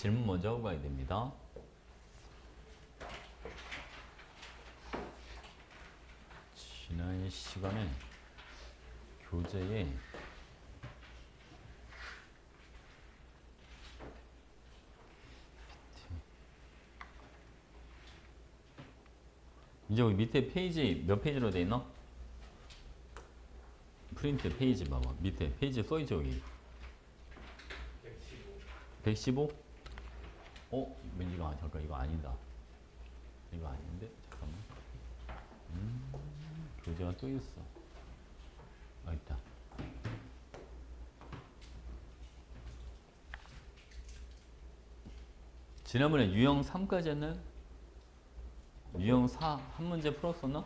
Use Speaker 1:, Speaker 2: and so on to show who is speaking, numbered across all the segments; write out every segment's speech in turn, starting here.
Speaker 1: 질문 먼저 하고 가야 됩니다. 지난 시간에 교재에 이제 여기 밑에 페이지 몇 페이지로 돼 있나? 프린트 페이지 봐봐. 밑에 페이지 써있죠 여기. 115? 왠지가 잠깐 이거 아니다. 이거 아닌데 잠깐만. 교재가 또 있어. 있다. 지난번에 유형 3까지 했나요? 유형 4 한 문제 풀었었나?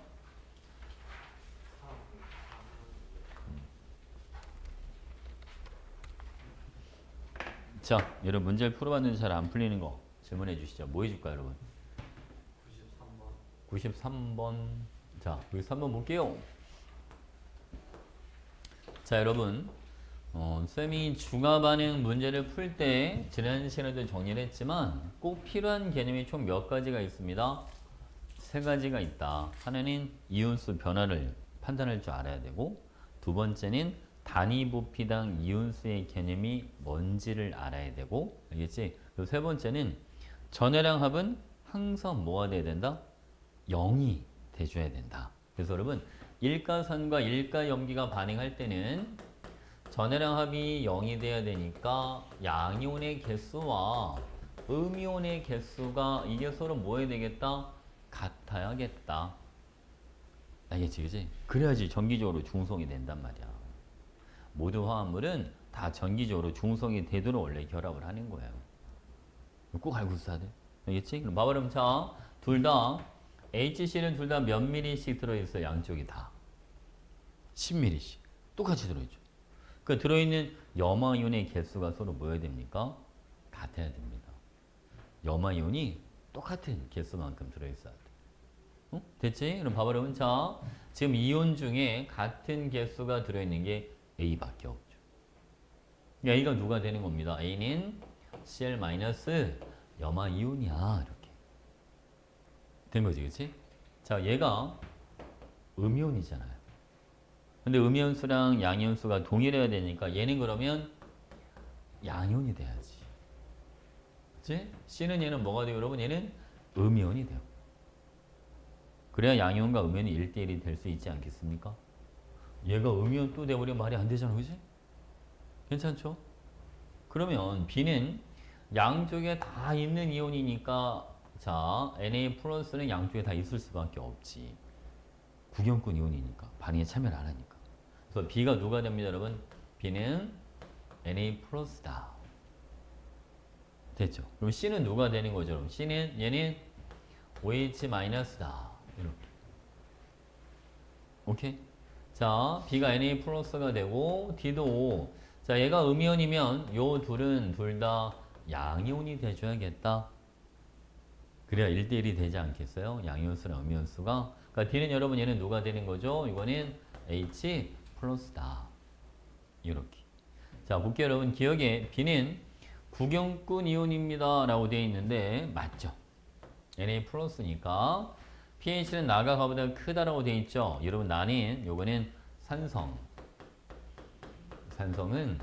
Speaker 1: 자, 여러분 문제를 풀어봤는데 잘 안 풀리는 거 질문해 주시죠. 뭐 해줄까요, 여러분? 93번. 자, 93번 볼게요. 자, 여러분. 쌤이 중화 반응 문제를 풀 때 지난 시간에도 정리를 했지만 꼭 필요한 개념이 총 몇 가지가 있습니다. 세 가지가 있다. 하나는 이온수 변화를 판단할 줄 알아야 되고, 두 번째는 단위 부피당 이온수의 개념이 뭔지를 알아야 되고, 알겠지? 그리고 세 번째는 전해량 합은 항상 뭐가 돼야 된다? 0이 돼줘야 된다. 그래서 여러분 일가산과 일가염기가 반응할 때는 전해량 합이 0이 돼야 되니까 양이온의 개수와 음이온의 개수가 이게 서로 뭐 해야 되겠다? 같아야겠다. 알겠지, 그지? 그래야지 전기적으로 중성이 된단 말이야. 모든 화합물은 다 전기적으로 중성이 되도록 원래 결합을 하는 거예요. 꼭 알고 있어야 돼. 알겠지? 그럼 봐봐. 그럼 자, 둘 다 HC는 둘 다 몇 미리씩 들어있어. 양쪽이 다 10ml씩 똑같이 들어있죠. 그 들어있는 염화이온의 개수가 서로 뭐여야 됩니까? 같아야 됩니다. 염화이온이 똑같은 개수만큼 들어있어야 돼. 됐지? 그럼 봐봐. 그러면 자, 지금 이온 중에 같은 개수가 들어있는 게 A밖에 없죠. A가 누가 되는 겁니다. A는 Cl- 염화이온이야. 이렇게 된 거지, 그치? 자, 얘가 음이온이잖아요. 근데 음이온수랑 양이온수가 동일해야 되니까 얘는 그러면 양이온이 돼야지. 그치? C는 얘는 뭐가 돼요, 여러분? 얘는 음이온이 돼요. 그래야 양이온과 음이온이 1대1이 될 수 있지 않겠습니까? 얘가 음이온 또 돼버리면 말이 안 되잖아, 그치? 괜찮죠? 그러면 B는 양쪽에 다 있는 이온이니까 자, Na 플러스는 양쪽에 다 있을 수밖에 없지. 구경꾼 이온이니까. 반응에 참여를 안 하니까. 그래서 B가 누가 됩니다, 여러분? B는 Na 플러스다. 됐죠? 그럼 C는 누가 되는 거죠, 여러분? C는 얘는 OH 마이너스다. 이렇게. 오케이? 자, B가 Na 플러스가 되고 D도 O. 자, 얘가 음이온이면 요 둘은 둘 다 양이온이 돼줘야겠다. 그래야 1대1이 되지 않겠어요? 양이온수랑 음이온수가. 그러니까 D는 여러분 얘는 누가 되는 거죠? 이거는 H 플러스다. 이렇게. 자, 볼게요, 여러분. 기억에 B는 구경꾼 이온입니다. 라고 되어 있는데, 맞죠? Na 플러스니까 pH는 나가 가보다 크다라고 되어 있죠? 여러분, 나는 요거는 산성. 산성은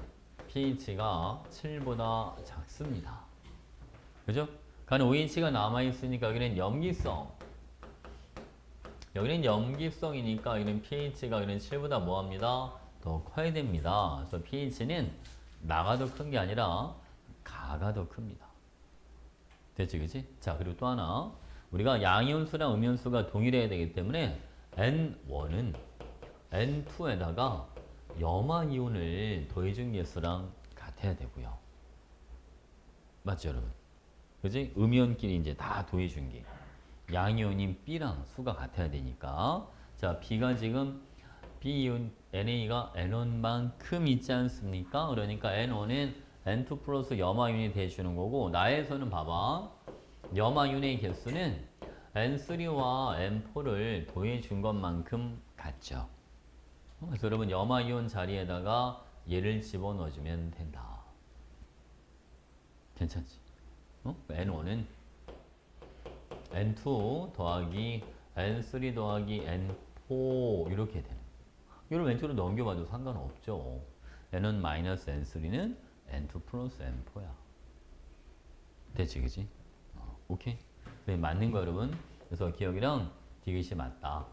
Speaker 1: pH가 7보다 작습니다. 그죠? 가는 OH가 남아있으니까 여기는 염기성. 여기는 염기성이니까 여기는 pH가 여기는 7보다 뭐합니다? 더 커야 됩니다. 그래서 pH는 나가 더 큰 게 아니라 가가 더 큽니다. 됐지, 그치? 자, 그리고 또 하나. 우리가 양이온수랑 음이온수가 동일해야 되기 때문에 N1은 N2에다가 염화이온을 더해준 개수랑 같아야 되고요. 맞죠, 여러분? 그지? 음이온끼리 이제 다 더해준 게. 양이온인 B랑 수가 같아야 되니까. 자, B가 지금 B이온 NA가 N1만큼 있지 않습니까? 그러니까 N1은 N2 플러스 염화이온이 돼주는 거고, 나에서는 봐봐. 염화이온의 개수는 N3와 N4를 더해준 것만큼 같죠. 그래서 여러분 염화이온 자리에다가 얘를 집어넣어주면 된다. 괜찮지? N1은 N2 더하기 N3 더하기 N4 이렇게 되는. 이걸 왼쪽으로 넘겨봐도 상관없죠. N은 마이너스 N3는 N2 플러스 N4야. 됐지, 그지? 오케이. 네, 맞는 거 여러분. 그래서 기억이랑 디귿이 맞다.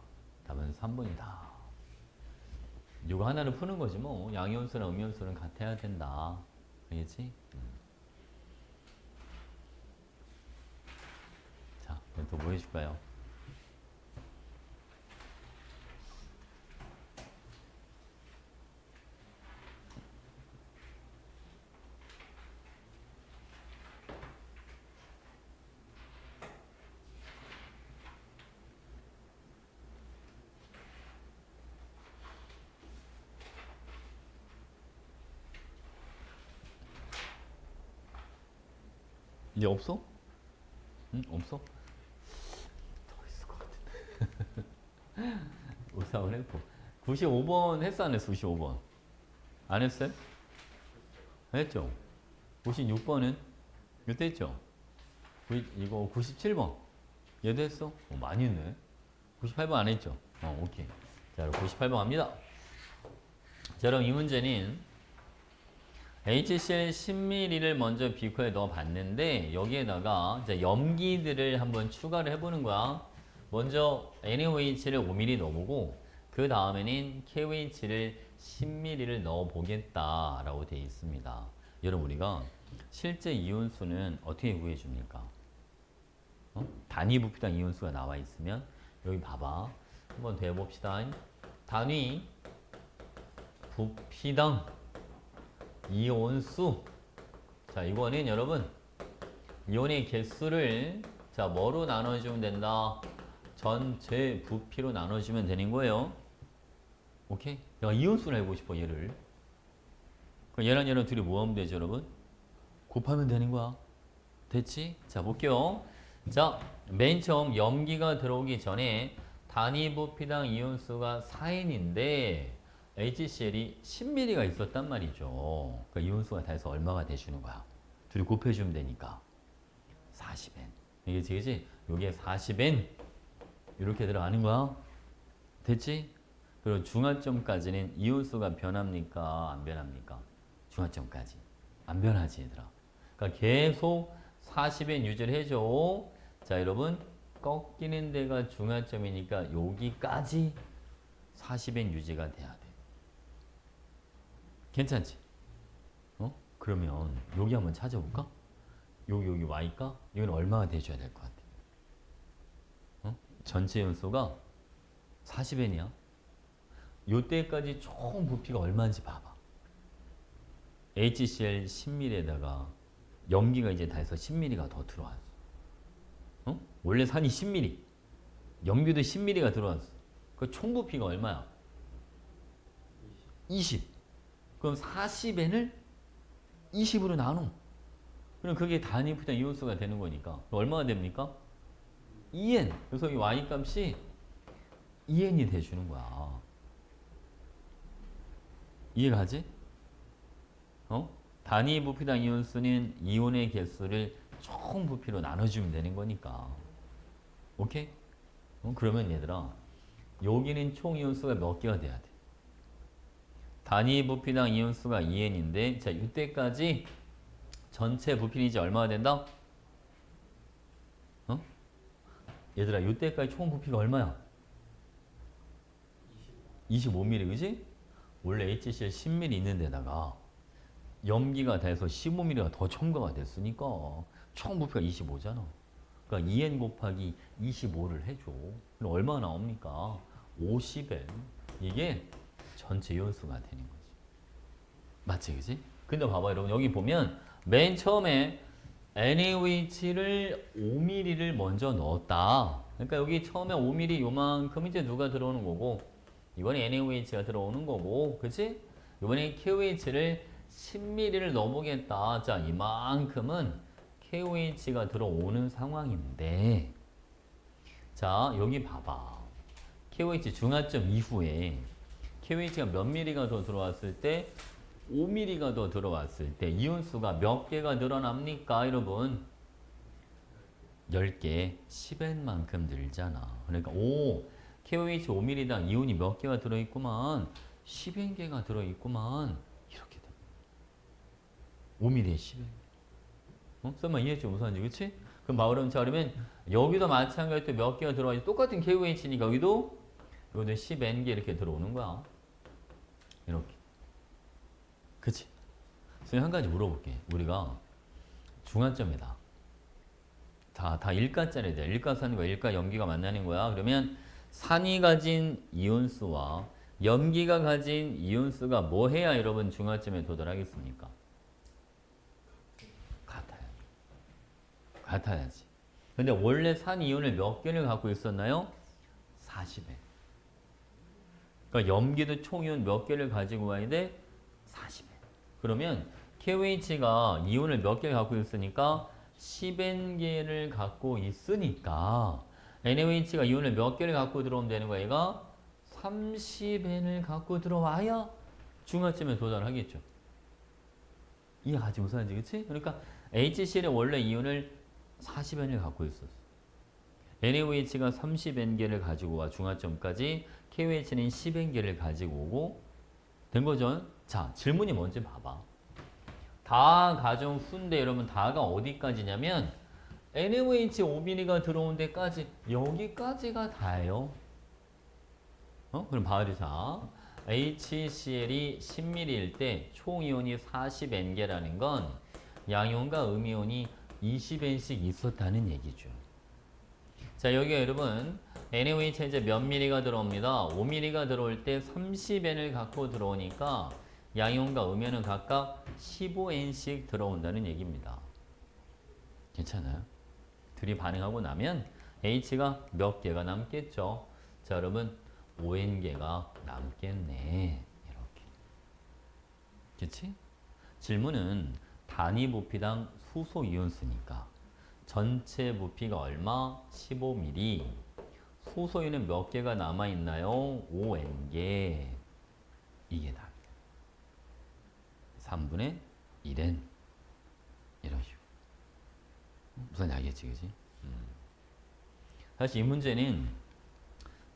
Speaker 1: 답은 3번이다. 이거 하나를 푸는 거지 뭐. 양이온수랑 음이온수는 같아야 된다. 알겠지? 자, 또 뭐 해줄까요? 이제 없어? 응? 없어? 더 있을 것 같은데. 우상을 했고. 95번 했어, 안 했어? 95번. 안 했어요? 했죠? 96번은? 이때 했죠? 이거 97번. 얘도 했어? 많이 했네. 98번 안 했죠? 오케이. 자, 그럼 98번 갑니다. 자, 그럼 이 문제는 HCl 10ml를 먼저 비커에 넣어 봤는데 여기에다가 이제 염기들을 한번 추가를 해보는 거야. 먼저 NaOH를 5ml 넣어보고 그 다음에는 KOH를 10ml를 넣어보겠다라고 되어 있습니다. 여러분 우리가 실제 이온수는 어떻게 구해줍니까? 단위 부피당 이온수가 나와 있으면 여기 봐봐. 한번 더 해봅시다. 단위 부피당 이온수. 자, 이거는 여러분 이온의 개수를 자 뭐로 나눠주면 된다? 전체 부피로 나눠주면 되는 거예요. 오케이? 내가 이온수를 알고 싶어 얘를. 그럼 얘랑 얘랑 둘이 뭐 하면 되죠 여러분? 곱하면 되는 거야. 됐지? 자, 볼게요. 자, 맨 처음 염기가 들어오기 전에 단위 부피당 이온수가 4N인데 HCl이 10ml가 있었단 말이죠. 그러니까 이온수가 다 해서 얼마가 돼주는 거야? 둘이 곱해주면 되니까 40N. 이게 그지? 요게 40N 이렇게 들어가는 거야. 됐지? 그리고 중화점까지는 이온수가 변합니까? 안 변합니까? 중화점까지 안 변하지 얘들아. 그러니까 계속 40N 유지를 해줘. 자, 여러분 꺾이는 데가 중화점이니까 여기까지 40N 유지가 돼야 돼. 괜찮지? 그러면 여기 한번 찾아볼까? 여기 Y가? 여기는 얼마가 돼줘야 될 것 같아? 전체 연소가 40N이야. 요때까지 총 부피가 얼마인지 봐봐. HCl 10ml에다가 염기가 이제 다 해서 10ml가 더 들어왔어. 원래 산이 10ml, 염기도 10ml가 들어왔어. 그 총 부피가 얼마야? 20. 그럼 40N을 20으로 나눠. 그럼 그게 단위 부피당 이온수가 되는 거니까 얼마가 됩니까? 2N. 그래서 이 Y 값이 2N이 돼주는 거야. 이해가지? 단위 부피당 이온수는 이온의 개수를 총 부피로 나눠주면 되는 거니까. 오케이? 그러면 얘들아, 여기는 총 이온수가 몇 개가 돼야 돼? 단위 부피당 이온수가 2N인데, 자, 이때까지 전체 부피는 이제 얼마가 된다? 얘들아, 이때까지 총 부피가 얼마야? 25ml, 그지? 원래 HCl 10ml 있는 데다가 염기가 돼서 15ml가 더 첨가가 됐으니까 총 부피가 25잖아. 그러니까 2N 곱하기 25를 해줘. 그럼 얼마 나옵니까? 50N. 이게 전체 이온수가 되는 거지. 맞지, 그지? 근데 봐봐, 여러분. 여기 보면 맨 처음에 NaOH를 5ml를 먼저 넣었다. 그러니까 여기 처음에 5ml 요만큼 이제 누가 들어오는 거고, 이번에 NaOH가 들어오는 거고, 그치? 이번에 KOH를 10ml를 넣어보겠다. 자, 이만큼은 KOH가 들어오는 상황인데, 자, 여기 봐봐. KOH 중화점 이후에 KOH가 몇 ml가 더 들어왔을 때 5ml가 더 들어왔을 때 이온수가 몇 개가 늘어납니까, 여러분? 10개 10n만큼 늘잖아. 그러니까 KOH 5mm당 이온이 몇 개가 들어있구만. 10n개가 들어있구만. 이렇게 돼. 5mm에 10n. 썸마 이해했지? 무슨 말인지, 그치? 그럼 바울음차 그러면 여기도 마찬가지로 몇 개가 들어와야지. 똑같은 KOH니까 여기도 10n개 이렇게 들어오는 거야. 이렇게. 그치? 선생님 한 가지 물어볼게. 우리가 중환점이다. 다 일가짜리다. 일가산과 일가 염기가 만나는 거야. 그러면 산이 가진 이온수와 염기가 가진 이온수가 뭐 해야 여러분 중화점에 도달하겠습니까? 같아야지. 근데 원래 산 이온을 몇 개를 갖고 있었나요? 40에. 그러니까 염기도 총이온 몇 개를 가지고 와야 돼? 40에. 그러면 KOH가 이온을 몇 개 갖고 있으니까 10n개를 갖고 있으니까 NaOH가 이온을 몇 개를 갖고 들어오면 되는 거야. 얘가 30n을 갖고 들어와야 중화점에 도달하겠죠. 이해가지 무슨 말인지, 그치? 그러니까 HCl의 원래 이온을 40n을 갖고 있었어. NaOH가 30n개를 가지고 와 중화점까지, KOH는 10n개를 가지고 오고 된 거죠. 자, 질문이 뭔지 봐봐. 다 가정 수인데 여러분 다가 어디까지냐면 NaOH 5mm가 들어온 데까지, 여기까지가 다예요. 그럼 봐주자. HCl이 10mm일 때 총이온이 40n개라는 건 양이온과 음이온이 20n씩 있었다는 얘기죠. 자, 여기 여러분 NaOH 이제 몇 mm가 들어옵니다. 5mm가 들어올 때 30n을 갖고 들어오니까 양이온과 음이온은 각각 15n씩 들어온다는 얘기입니다. 괜찮아요? 둘이 반응하고 나면 H가 몇 개가 남겠죠. 자, 여러분 5n개가 남겠네. 이렇게. 그치? 질문은 단위 부피당 수소 이온수니까 전체 부피가 얼마? 15ml. 수소이온은 몇 개가 남아있나요? 5n개. 이게 답이야. 3분의 1n. 이런 식으로. 무슨 알겠지, 그지? 사실 이 문제는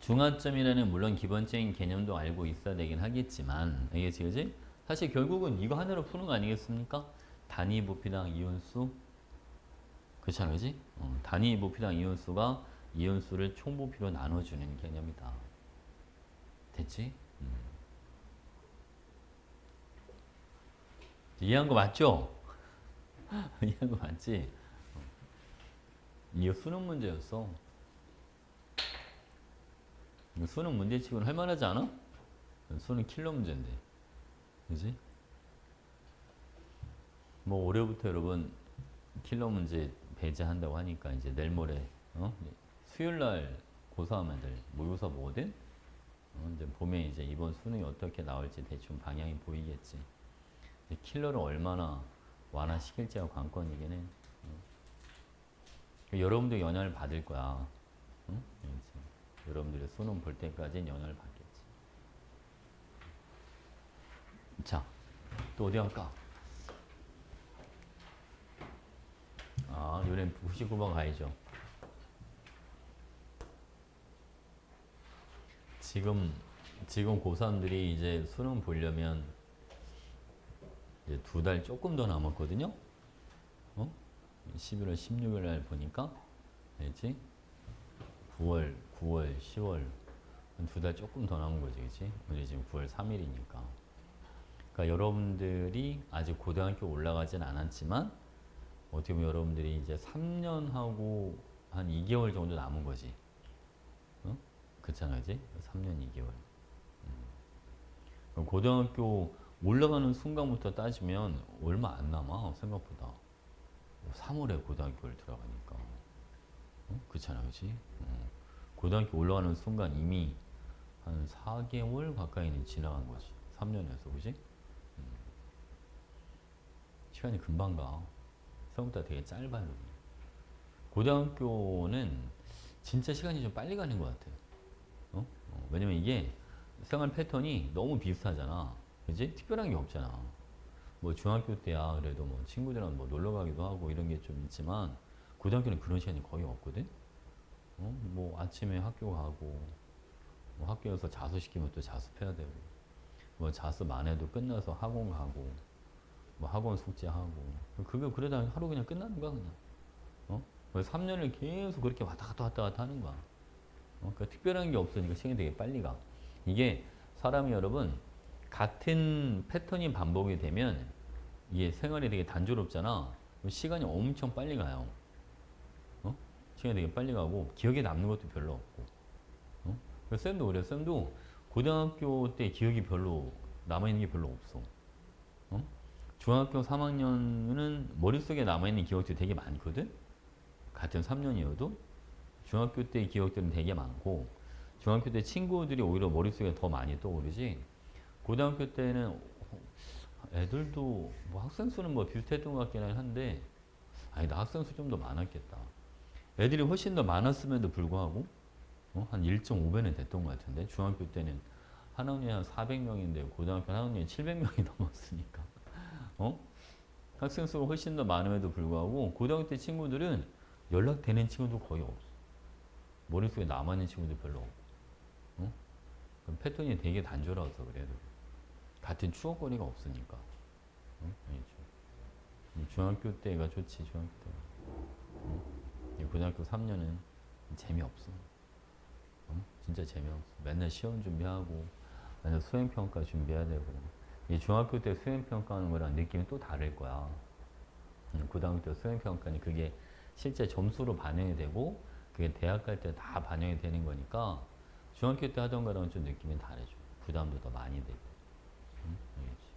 Speaker 1: 중화점이라는 물론 기본적인 개념도 알고 있어야 되긴 하겠지만, 알겠지, 그지? 사실 결국은 이거 하나로 푸는 거 아니겠습니까? 단위 부피당 이온수. 그렇잖아, 그지? 단위 부피당 이온수가 이온수를 총 부피로 나눠주는 개념이다. 됐지? 이해한 거 맞죠? 이해한 거 맞지? 이거 수능 문제였어. 이거 수능 문제치고는 할만하지 않아? 수능 킬러 문제인데. 그지? 뭐 올해부터 여러분 킬러 문제 배제한다고 하니까 이제 내일 모레 수요일날 고3 애들 모의고사 보거든? 이제 보면 이제 이번 수능이 어떻게 나올지 대충 방향이 보이겠지. 이제 킬러를 얼마나 완화시킬지가 관건이긴 해. 여러분도 영향을 받을 거야. 여러분들이 수능 볼 때까지는 영향을 받겠지. 자, 또 어디 갈까? 요래 99번 가야죠. 지금 고3들이 이제 수능 보려면 이제 2달 조금 더 남았거든요. 11월 16일 날 보니까 알지? 9월, 10월 한 2달 조금 더 남은 거지, 그치? 우리 지금 9월 3일이니까. 그러니까 여러분들이 아직 고등학교 올라가진 않았지만 어떻게 보면 여러분들이 이제 3년하고 한 2개월 정도 남은 거지. 그렇잖아, 그지? 3년 2개월. 고등학교 올라가는 순간부터 따지면 얼마 안 남아, 생각보다. 3월에 고등학교를 들어가니까. 그렇잖아, 그지? 고등학교 올라가는 순간 이미 한 4개월 가까이는 지나간 거지. 3년에서, 그지? 시간이 금방 가. 생각보다 되게 짧아요. 고등학교는 진짜 시간이 좀 빨리 가는 것 같아. 왜냐면 이게 생활 패턴이 너무 비슷하잖아. 그지? 특별한 게 없잖아. 뭐 중학교 때야 그래도 뭐 친구들이랑 뭐 놀러 가기도 하고 이런 게 좀 있지만 고등학교는 그런 시간이 거의 없거든. 뭐 아침에 학교 가고, 뭐 학교에서 자습시키면 또 자습해야 되고, 뭐 자습 안 해도 끝나서 학원 가고, 뭐 학원 숙제하고, 그게 그러다 하루 그냥 끝나는 거야 그냥. 3년을 계속 그렇게 왔다 갔다 하는 거야. 그러니까 특별한 게 없으니까 시간이 되게 빨리 가. 이게 사람이 여러분 같은 패턴이 반복이 되면 이게 생활이 되게 단조롭잖아. 그럼 시간이 엄청 빨리 가요. 시간이 되게 빨리 가고 기억에 남는 것도 별로 없고. 그래서 쌤도 그래. 쌤도 고등학교 때 기억이 별로 남아있는 게 별로 없어. 중학교 3학년은 머릿속에 남아있는 기억들이 되게 많거든? 같은 3년이어도 중학교 때 기억들은 되게 많고 중학교 때 친구들이 오히려 머릿속에 더 많이 떠오르지 고등학교 때는 애들도 뭐 학생 수는 뭐 비슷했던 것 같기는 한데 아니다 학생 수 좀 더 많았겠다. 애들이 훨씬 더 많았음에도 불구하고 한 1.5배는 됐던 것 같은데 중학교 때는 한 학년에 한 400명인데 고등학교 한 학년에 700명이 넘었으니까 학생 수가 훨씬 더 많음에도 불구하고 고등학교 때 친구들은 연락되는 친구도 거의 없어. 머릿속에 남아있는 친구도 별로 없고 그럼 패턴이 되게 단조로워서 그래도 같은 추억거리가 없으니까 중학교 때가 좋지 중학교 때 고등학교 3년은 재미없어. 진짜 재미없어. 맨날 시험 준비하고 맨날 수행평가 준비해야 되고 이 중학교 때 수행평가하는 거랑 느낌이 또 다를 거야. 고등학교 때 수행평가는 그게 실제 점수로 반영이 되고 그게 대학 갈 때 다 반영이 되는 거니까 중학교 때 하던 거랑은 좀 느낌이 다르죠. 부담도 더 많이 되고. 알겠지?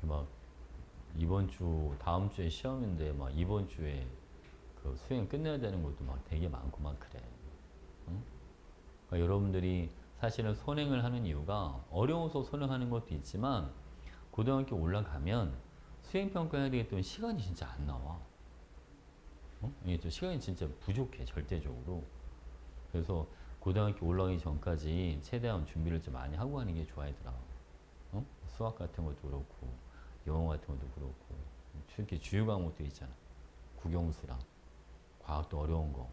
Speaker 1: 막 이번 주 다음 주에 시험인데 막 이번 주에 그 수행 끝내야 되는 것도 막 되게 많고 막 그래. 그러니까 여러분들이 사실은 선행을 하는 이유가 어려워서 선행하는 것도 있지만 고등학교 올라가면 수행평가 해야 되겠다면 시간이 진짜 안 나와. 이게 좀 시간이 진짜 부족해 절대적으로. 그래서 고등학교 올라가기 전까지 최대한 준비를 좀 많이 하고 가는 게 좋아하더라. 수학 같은 것도 그렇고 영어 같은 것도 그렇고 특히 주요 과목도 있잖아. 국영수랑 과학도 어려운 거,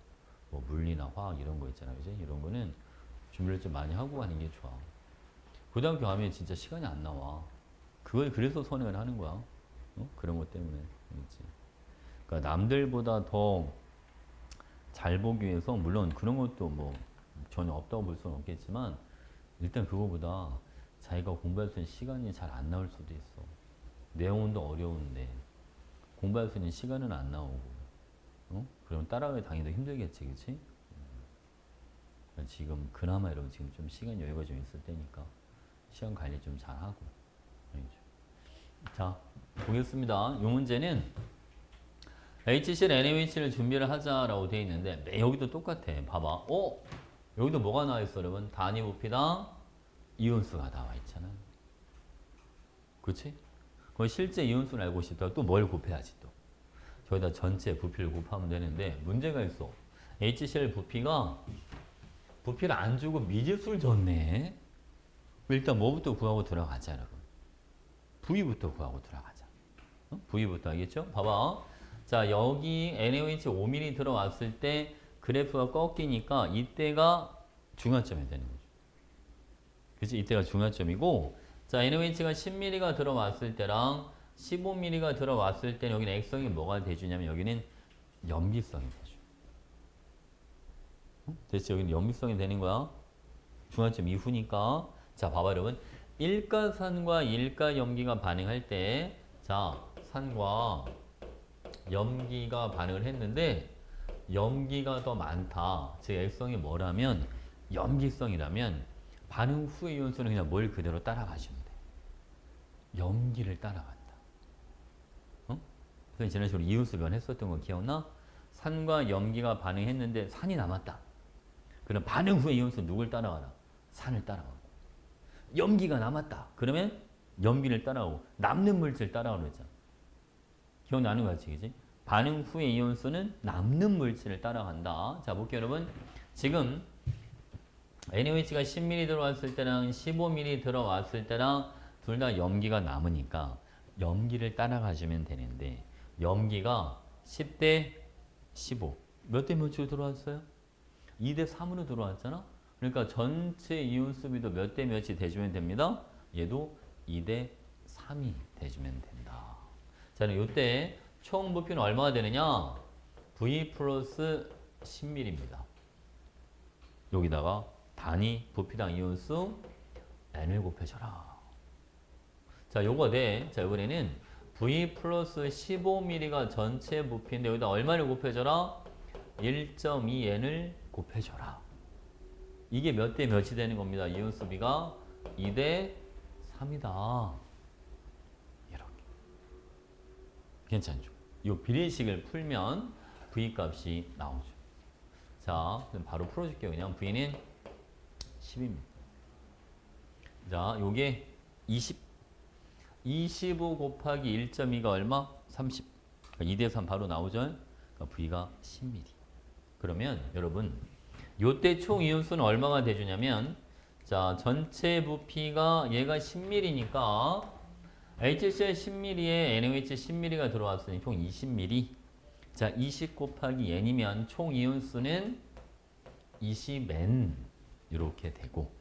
Speaker 1: 뭐 물리나 화학 이런 거 있잖아, 그지? 이런 거는 준비를 좀 많이 하고 가는 게 좋아. 고등학교 가면 진짜 시간이 안 나와. 그걸 그래서 선행을 하는 거야. 그런 것 때문에. 그렇지? 그러니까 남들보다 더 잘 보기 위해서 물론 그런 것도 뭐 전혀 없다고 볼 수는 없겠지만 일단 그거보다 자기가 공부할 수 있는 시간이 잘 안 나올 수도 있어. 내용도 어려운데 공부할 수 있는 시간은 안 나오고 그럼 따라가기 당연히 더 힘들겠지, 그치? 그러니까 지금 그나마 여러분 지금 좀 시간 여유가 좀 있을 때니까 시간 관리 좀 잘하고. 자 보겠습니다. 이 문제는 HCl, NaOH를 준비를 하자라고 되어 있는데 여기도 똑같아. 봐봐. 여기도 뭐가 나와 있어 여러분? 단위 부피당 이온수가 나와 있잖아. 그치? 그럼 실제 이온수를 알고 싶다. 또 뭘 곱해야지 또. 저기다 전체 부피를 곱하면 되는데 문제가 있어. HCl 부피를 안 주고 미지수를 줬네. 일단 뭐부터 구하고 들어가자 여러분. V부터 구하고 들어가자. V부터 알겠죠? 봐봐. 자 여기 NaOH 5mm 들어왔을 때 그래프가 꺾이니까 이때가 중화점이 되는 거죠. 그치? 이때가 중화점이고 자 NaOH가 10mm가 들어왔을 때랑 15mm가 들어왔을 때는 여기는 액성이 뭐가 돼주냐면 여기는 염기성이 되죠. 대체 여기는 염기성이 되는 거야. 중화점 이후니까. 자 봐봐 여러분. 일가산과 일가염기가 반응할 때 자 산과 염기가 반응을 했는데 염기가 더 많다. 즉 액성이 뭐라면 염기성이라면 반응 후의 이온수는 그냥 뭘 그대로 따라가시면 돼. 염기를 따라간다. 그래서 지난식으로 이온수 변했었던 거 기억나? 산과 염기가 반응했는데 산이 남았다. 그럼 반응 후의 이온수 누굴 따라가나? 산을 따라가고. 염기가 남았다. 그러면 염기를 따라가고 남는 물질 따라가고 그랬잖아. 기억나는 거 같지, 그지? 반응 후의 이온수는 남는 물질을 따라간다. 자, 볼게요, 여러분. 지금 NaOH가 10ml 들어왔을 때랑 15ml 들어왔을 때랑 둘 다 염기가 남으니까 염기를 따라가시면 되는데 염기가 10대 15. 몇 대 몇으로 들어왔어요? 2대 3으로 들어왔잖아? 그러니까 전체 이온수비도 몇 대 몇이 대주면 됩니다. 얘도 2대 3이 대주면 된다. 자, 그럼 이때 총 부피는 얼마가 되느냐? V 플러스 10ml입니다. 여기다가 단위 부피당 이온수 N을 곱해줘라. 자, 요거 돼. 자, 이번에는 V 플러스 15ml가 전체 부피인데 여기다 얼마를 곱해줘라? 1.2N을 곱해줘라. 이게 몇 대 몇이 되는 겁니다. 이온수비가 2대 3이다. 이렇게. 괜찮죠? 이 비례식을 풀면 V 값이 나오죠. 자, 그럼 바로 풀어줄게요. 그냥 V는 10입니다. 자, 요게 25 곱하기 1.2가 얼마? 30. 그러니까 2대 3 바로 나오죠? 그러니까 V가 10ml. 그러면 여러분, 요때 총 이온수는 얼마가 대주냐면, 자, 전체 부피가 얘가 10ml니까 HCl 10ml에 NaOH 10ml가 들어왔으니 총 20ml. 자, 20 곱하기 N이면 총 이온수는 20N 이렇게 되고,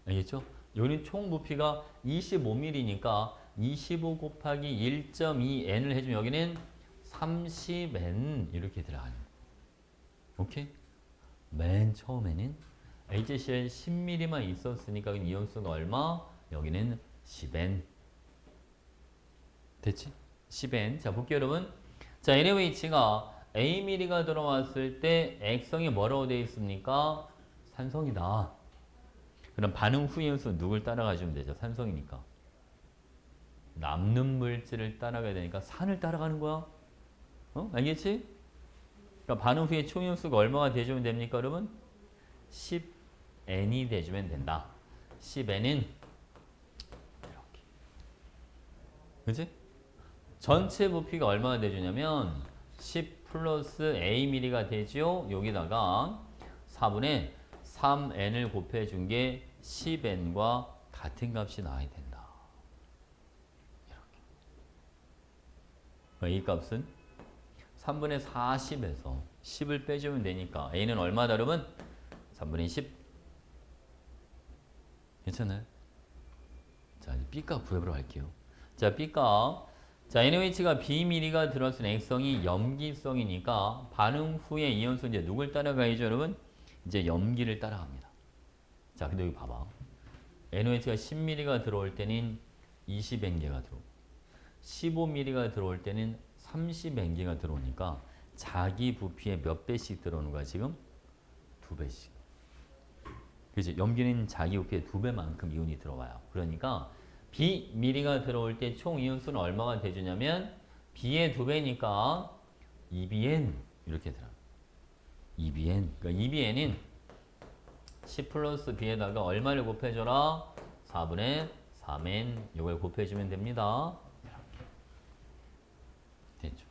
Speaker 1: 알겠죠? 여기는 총 부피가 25ml니까 25 곱하기 1.2N을 해주면 여기는 30N 이렇게 들어가는 거예요. 오케이? 맨 처음에는 HCl 10ml만 있었으니까 이온수가 얼마? 여기는 10N. 됐지? 10N. 자, 볼게요, 여러분. 자, NaOH가 Aml가 들어왔을 때 액성이 뭐라고 되어 있습니까? 산성이다. 그럼 반응 후 이온수 누굴 따라가주면 되죠? 산성이니까. 남는 물질을 따라가야 되니까 산을 따라가는 거야. 어? 알겠지? 그러니까 반응 후에 총 이온수가 얼마가 돼주면 됩니까, 여러분? 10N이 돼주면 된다. 10N은 이렇게. 그치? 전체 부피가 얼마나 돼주냐면 10 플러스 Aml가 되죠. 여기다가 4분의 3N을 곱해준 게 10N과 같은 값이 나와야 된다. 이렇게. 이 값은 3분의 40에서 10을 빼주면 되니까 A는 얼마다, 여러분? 3분의 10. 괜찮아요? 자, 이제 B값 구해보러 갈게요. 자, B값. 자, NaOH가 Bml가 들어왔으니 액성이 염기성이니까 반응 후에 이온수 이제 누굴 따라가야죠, 여러분? 이제 염기를 따라갑니다. 자, 근데 여기 봐봐. NaOH가 10ml가 들어올 때는 20N개가 들어오고 15ml가 들어올 때는 30N개가 들어오니까 자기 부피에 몇 배씩 들어오는 거야, 지금? 2배씩. 그치? 염기는 자기 부피에 2배만큼 이온이 들어와요. 그러니까 Bml가 들어올 때 총 이온수는 얼마가 돼주냐면 B의 2배니까 2Bn 이렇게 들어요. 2Bn. 그러니까 2Bn은 10 플러스 B에다가 얼마를 곱해줘라? 4분의 3N 이걸 곱해주면 됩니다. 됐죠?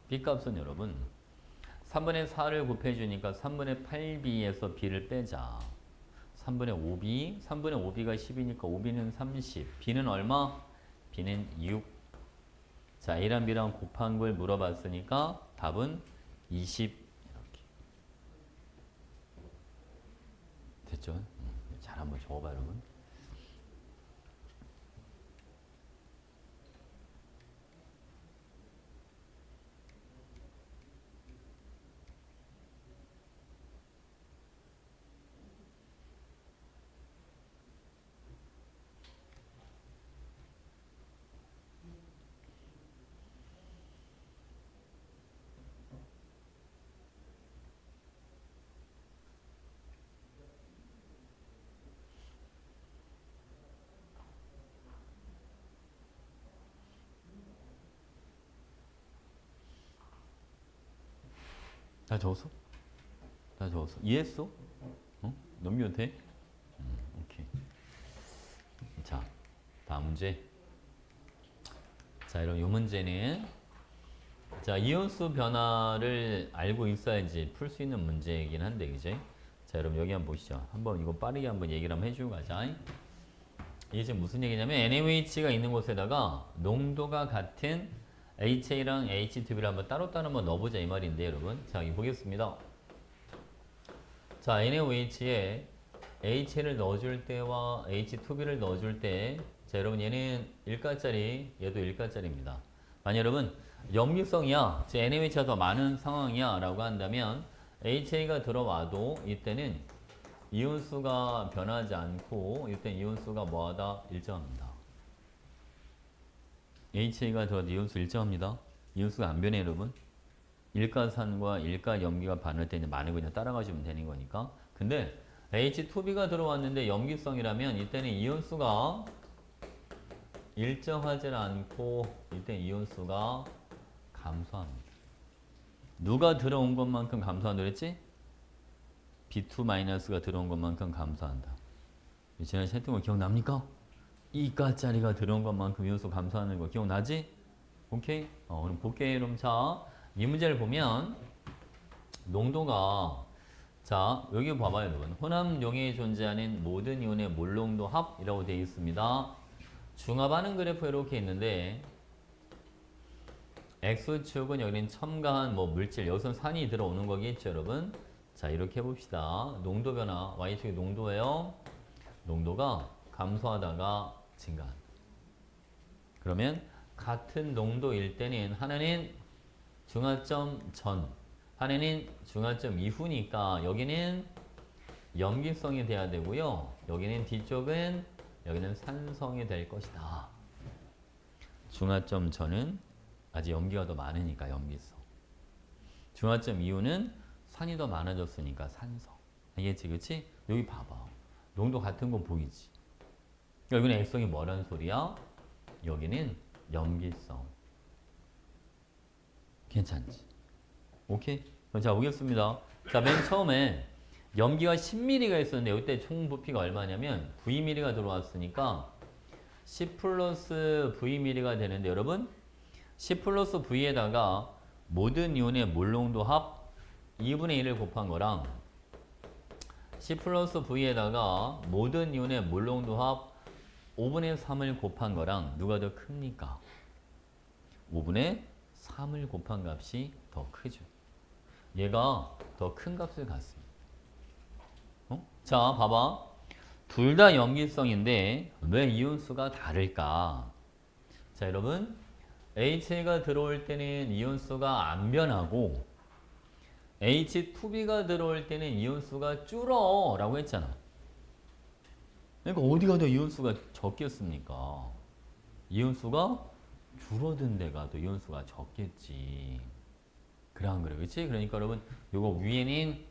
Speaker 1: B값은 여러분 3분의 4를 곱해주니까 3분의 8B에서 B를 빼자. 3분의 5B, 3분의 5B가 10이니까 5B는 30, B는 얼마? B는 6. 자, A랑 B랑 곱한 걸 물어봤으니까 답은 20. 이렇게. 됐죠? 잘 한번 적어봐, 여러분. 다 적었어? 다 적었어. 이해했어? 어? 넘겨도 돼? 오케이. 자, 다음 문제. 자, 여러분, 이 문제는 자, 이온수 변화를 알고 있어야지 풀 수 있는 문제이긴 한데, 그지? 자, 여러분, 여기 한번 보시죠. 한번 이거 빠르게 한번 얘기를 한번 해주고 가자. 이게 지금 무슨 얘기냐면 NaOH가 있는 곳에다가 농도가 같은 HA랑 H2B를 한번 따로따로 한번 넣어보자 이 말인데 여러분. 자, 여기 보겠습니다. 자, NaOH에 H를 넣어줄 때와 H2B를 넣어줄 때, 자, 여러분 얘는 1가짜리, 얘도 1가짜리입니다. 만약 여러분 염기성이야, 즉 NaOH가 더 많은 상황이야 라고 한다면 HA가 들어와도 이때는 이온수가 변하지 않고 이때 이온수가 뭐하다? 일정합니다. HA가 들어와도 이온수 일정합니다. 이온수가 안 변해 여러분. 일가산과 일가염기가 반할 때 이제 만을 그냥 따라가시면 되는 거니까. 근데 H2B가 들어왔는데 염기성이라면 이때는 이온수가 일정하지 않고 이때 이온수가 감소합니다. 누가 들어온 것만큼 감소한다 그랬지? B2-가 들어온 것만큼 감소한다. 지난 시간 했던 거 기억납니까? 2가짜리가 들어온 것만큼 이온수 감소하는 거 기억나지? 오케이? 그럼 볼게요. 그럼 자, 이 문제를 보면 농도가, 자, 여기 봐봐요, 여러분. 혼합용에 존재하는 모든 이온의 몰농도 합이라고 되어 있습니다. 중합하는 그래프 이렇게 있는데 X축은 여기는 첨가한 뭐 물질, 여기선 산이 들어오는 거겠죠, 여러분. 자, 이렇게 해봅시다. 농도 변화, Y축이 농도예요. 농도가 감소하다가 증가한다. 그러면 같은 농도일 때는 하나는 중화점 전, 하나는 중화점 이후니까 여기는 염기성이 돼야 되고요. 여기는 뒤쪽은 여기는 산성이 될 것이다. 중화점 전은 아직 염기가 더 많으니까 염기성. 중화점 이후는 산이 더 많아졌으니까 산성. 알겠지? 그치? 여기 봐봐. 농도 같은 거 보이지? 여기는 액성이 뭐란 소리야? 여기는 염기성. 괜찮지? 오케이? 그럼 자, 보겠습니다. 자, 맨 처음에 염기가 10mm가 있었는데 이때 총 부피가 얼마냐면 Vmm가 들어왔으니까 10 플러스 Vmm가 되는데 여러분 10 플러스 V에다가 모든 이온의 몰농도 합 2분의 1을 곱한 거랑 10 플러스 V에다가 모든 이온의 몰농도 합 5분의 3을 곱한 거랑 누가 더 큽니까? 5분의 3을 곱한 값이 더 크죠. 얘가 더 큰 값을 갖습니다. 자, 봐봐. 둘 다 염기성인데 왜 이온수가 다를까? 자, 여러분. HA가 들어올 때는 이온수가 안 변하고 H2B가 들어올 때는 이온수가 줄어 라고 했잖아. 그러니까 어디가 더 이온수가 적겠습니까? 이온수가 줄어든 데가 더 이온수가 적겠지. 그래 안 그래? 그치? 그러니까 여러분 요거 위에는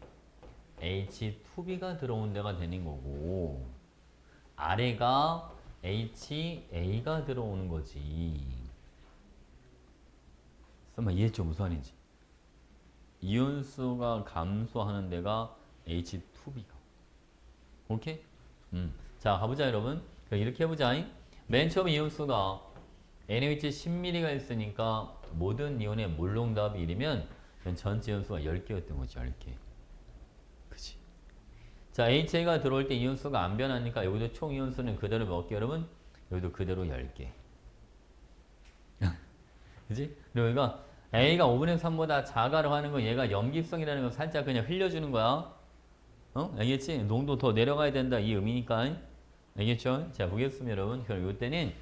Speaker 1: H2B가 들어온 데가 되는 거고 아래가 HA가 들어오는 거지. 설마 이해했죠? 무슨 말인지. 이온수가 감소하는 데가 H2B가. 오케이? 자, 가보자 여러분. 이렇게 해보자. 맨 처음 이온수가 NaOH 10mm가 있으니까 모든 이온의 몰농도합이 1이면 전체 이온수가 10개였던 거지. 10개. 그치? 자, HA가 들어올 때 이온수가 안 변하니까 여기도 총 이온수는 그대로 몇 개 여러분? 여기도 그대로 10개. 그치? 그리고 여기가 A가 5분의 3보다 작아라고 하는 건 얘가 염기성이라는 걸 살짝 그냥 흘려주는 거야. 알겠지? 농도 더 내려가야 된다 이 의미니까. 알겠죠? 자, 보겠습니다 여러분. 그럼 이때는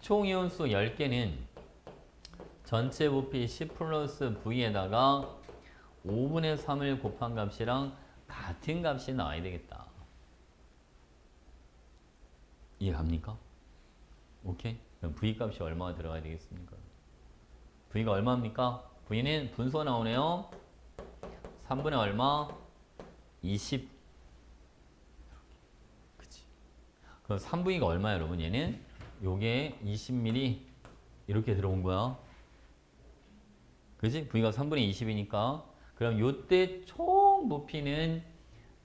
Speaker 1: 총 이온수 10개는 전체 부피 10 플러스 V에다가 5분의 3을 곱한 값이랑 같은 값이 나와야 되겠다. 이해 갑니까? 오케이? 그럼 V 값이 얼마가 들어가야 되겠습니까? V가 얼마입니까? V는 분소 나오네요. 3분의 얼마? 20. 그치. 그럼 3V가 얼마야, 여러분? 얘는 요게 20mm 이렇게 들어온 거야. 그치? V가 3분의 20이니까. 그럼 요때 총 부피는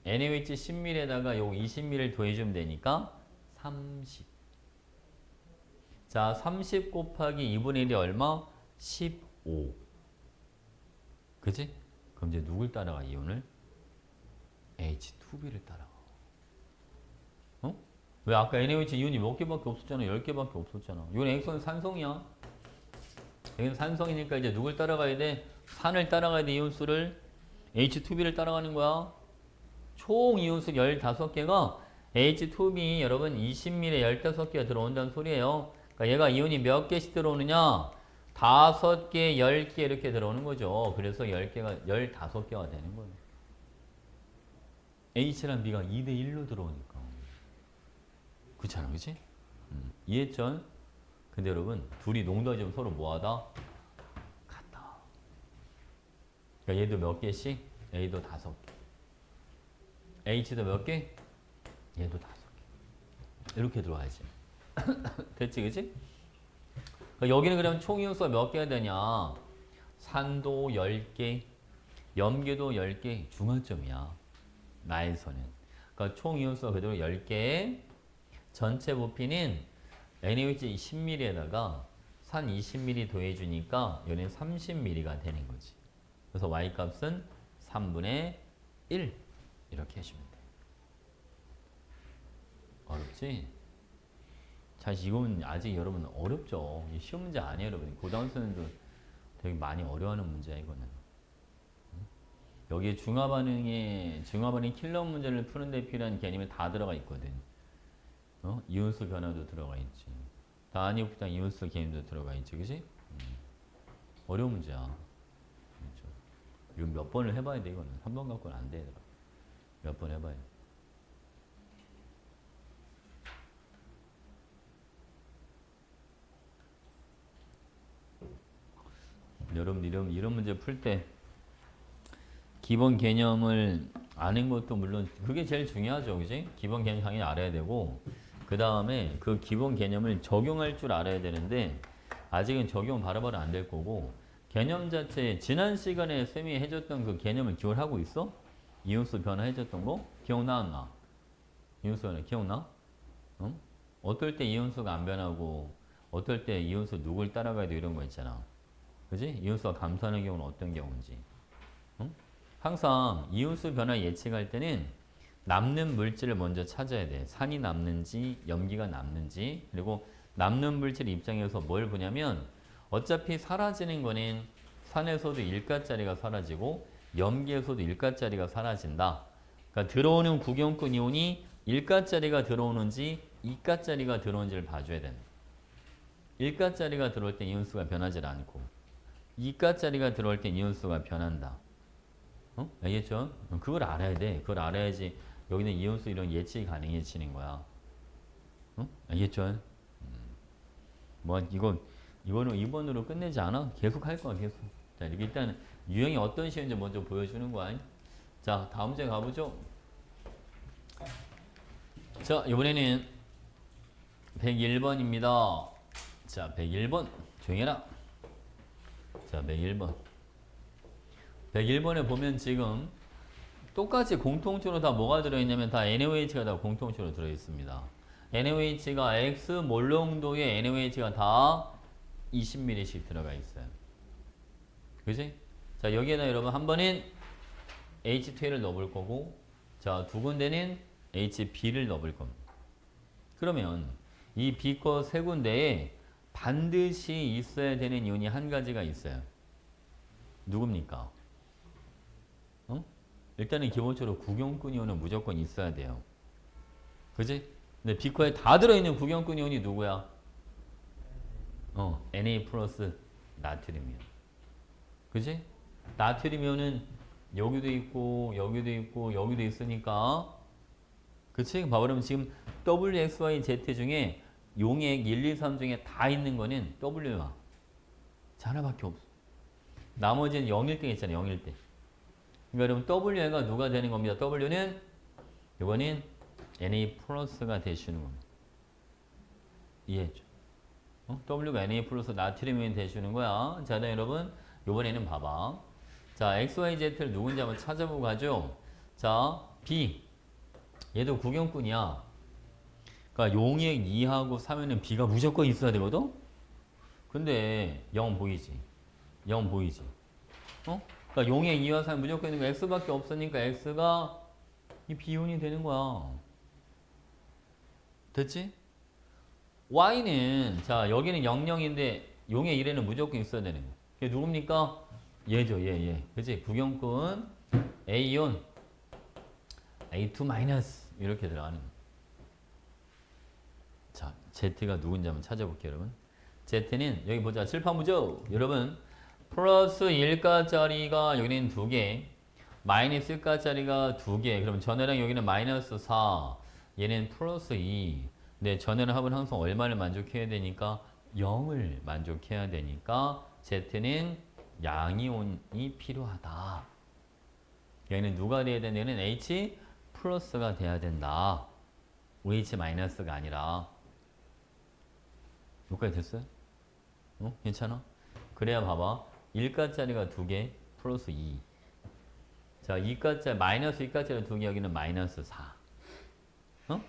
Speaker 1: NaOH 10mm에다가 요 20mm를 더해주면 되니까 30. 자, 30 곱하기 2분의 1이 얼마? 15. 그치? 그럼 이제 누굴 따라가, 이온을? H2B를 따라가. 왜 아까 NaOH 이온이 몇 개밖에 없었잖아? 10개밖에 없었잖아. 이건 X는 산성이야. 여기는 산성이니까 이제 누굴 따라가야 돼? 산을 따라가야 돼. 이온수를. H2B를 따라가는 거야. 총 이온수 15개가 H2B 여러분 20ml에 15개가 들어온다는 소리예요. 그러니까 얘가 이온이 몇 개씩 들어오느냐? 5개, 10개 이렇게 들어오는 거죠. 그래서 10개가 15개가 되는 거예요. H랑 B가 2대 1로 들어오니까. 그렇잖아, 그치? 이해했죠? 근데 여러분, 둘이 농도가 서로 뭐하다? 같다. 그러니까 얘도 몇 개씩? A도 5개. H도 몇 개? 얘도 5개. 이렇게 들어와야지. 됐지, 그치? 그러니까 여기는 그러면 총 이온수가 몇 개가 되냐? 산도 10개, 염계도 10개, 중화점이야. 나에서는. 그러니까 총 이온수가 그대로 10개, 전체 부피는 NaOH 10ml에다가 산 20ml 더해주니까 얘는 30ml가 되는 거지. 그래서 Y값은 3분의 1 이렇게 해주면 돼. 어렵지? 사실 이건 아직 여러분 어렵죠. 시험 문제 아니에요, 여러분. 고등학생들도 되게 많이 어려워하는 문제야, 이거는. 여기에 중화반응 킬러 문제를 푸는 데 필요한 개념이 다 들어가 있거든. 이온수 변화도 들어가 있지. 다니옥부터 이온수 개념도 들어가 있지, 그지? 어려운 문제야. 그렇죠. 이건 몇 번을 해봐야 돼, 이거는. 한 번 갖고는 안 돼, 몇 번 해봐야 돼. 여러분 이런 문제 풀 때 기본 개념을 아는 것도 물론 그게 제일 중요하죠, 그지? 기본 개념 당연히 알아야 되고 그 다음에 그 기본 개념을 적용할 줄 알아야 되는데 아직은 적용 바로바로 안 될 거고 개념 자체 지난 시간에 쌤이 해줬던 그 개념을 기억하고 있어? 이온수 변화 해줬던 거? 기억나 안 나? 이온수 변화 기억나? 응? 어떨 때 이온수가 안 변하고 어떨 때 이온수 누굴 따라가야 돼 이런 거 있잖아. 그지? 이온수가 감소하는 경우는 어떤 경우인지. 응? 항상 이온수 변화 예측할 때는 남는 물질을 먼저 찾아야 돼. 산이 남는지 염기가 남는지 그리고 남는 물질 입장에서 뭘 보냐면 어차피 사라지는 거는 산에서도 1가짜리가 사라지고 염기에서도 1가짜리가 사라진다. 그러니까 들어오는 구경권 이온이 1가짜리가 들어오는지 2가짜리가 들어오는지를 봐줘야 된다. 1가짜리가 들어올 때 이온수가 변하지 않고 2가짜리가 들어올 때 이온수가 변한다. 알겠죠? 그걸 알아야 돼. 그걸 알아야지 여기는 이온수 이런 예측이 가능해지는 거야. 알겠죠? 뭐 이번으로 끝내지 않아? 계속 할 거야, 계속. 자, 이렇게 일단 유형이 어떤 시인지 먼저 보여주는 거야. 자, 다음 문제 가보죠. 자, 이번에는 101번입니다. 자, 101번 조용히 해라. 자, 101번. 101번에 보면 지금 똑같이 공통적으로 다 뭐가 들어있냐면 다 NaOH가 다 공통적으로 들어있습니다. NaOH가 X 몰농도의 NaOH가 다 20ml씩 들어가 있어요. 그지? 자, 여기에다 여러분 한 번은 H2를 넣어볼 거고 자, 두 군데는 HB를 넣어볼 겁니다. 그러면 이 B거 세 군데에 반드시 있어야 되는 이온이 한 가지가 있어요. 누굽니까? 일단은 기본적으로 구경꾼 이온은 무조건 있어야 돼요. 그지? 근데 B코에 다 들어있는 구경꾼 이온이 누구야? Na 플러스 나트륨 이온. 그지? 나트륨 이온은 여기도 있고 여기도 있고 여기도 있으니까 그치? 봐보면 지금 W, X, Y, Z 중에 용액 1, 2, 3 중에 다 있는 거는 W야. 하나밖에 없어. 나머지는 0일 때 있잖아. 0일 때. 그러니까 여러분 W가 누가 되는 겁니다. W는 이번엔 Na 플러스가 되시는 겁니다. 이해했죠? W가 Na 플러스 나트륨이 되시는 거야. 자, 여러분 이번에는 봐봐. 자, X, Y, Z를 누군지 한번 찾아보고 가죠. 자, B. 얘도 구경꾼이야. 그러니까 용액 2하고 3에는 B가 무조건 있어야 되거든? 근데 0 보이지? 0 보이지? 그러니까 용액 2와 3 무조건 있는 거 X밖에 없으니까 X가 이 B이온이 되는 거야. 됐지? Y는 자 여기는 00인데 용의 1에는 무조건 있어야 되는 거. 이게 누굽니까? 얘죠, 얘. 그치? 구경꾼 A이온 A2 마이너스 이렇게 들어가는 거. 자, Z가 누군지 한번 찾아볼게요, 여러분. Z는 여기 보자. 칠판부죠? 여러분, 플러스 1가짜리가 여기는 2개, 마이너스 1가짜리가 2개. 그럼 전해랑 여기는 마이너스 4, 얘는 플러스 2. 네, 전해랑 합은 항상 얼마를 만족해야 되니까 0을 만족해야 되니까 Z는 양이온이 필요하다. 여기는 누가 돼야 되는 얘는 H 플러스가 돼야 된다. OH 마이너스가 아니라. 여기까지 됐어요? 어? 괜찮아? 그래야 봐봐. 1가짜리가 2개 플러스 2. 자, 2가짜리 마이너스 2가짜리 2개 여기는 마이너스 4. 어?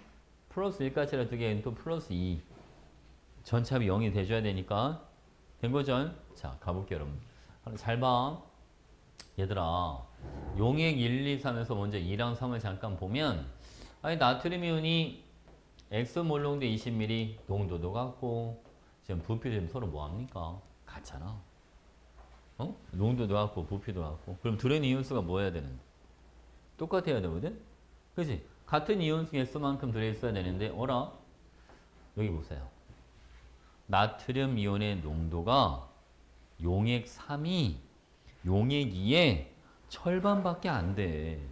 Speaker 1: 플러스 1가짜리 2개는 또 플러스 2. 전차비 0이 돼줘야 되니까 된 거죠? 자, 가볼게요, 여러분. 잘 봐. 얘들아, 용액 1, 2, 3에서 먼저 2랑 3을 잠깐 보면, 아니, 나트륨 이온이 X몰롱도 20ml, 농도도 같고, 지금 부피도 지금 서로 뭐합니까? 같잖아. 어? 농도도 같고, 부피도 같고. 그럼 들어있는 이온수가 뭐 해야 되는? 똑같아야 되거든? 그치? 같은 이온수 S만큼 들어있어야 되는데, 어라? 여기 보세요. 나트륨 이온의 농도가 용액 3이 용액 2의 절반밖에 안 돼.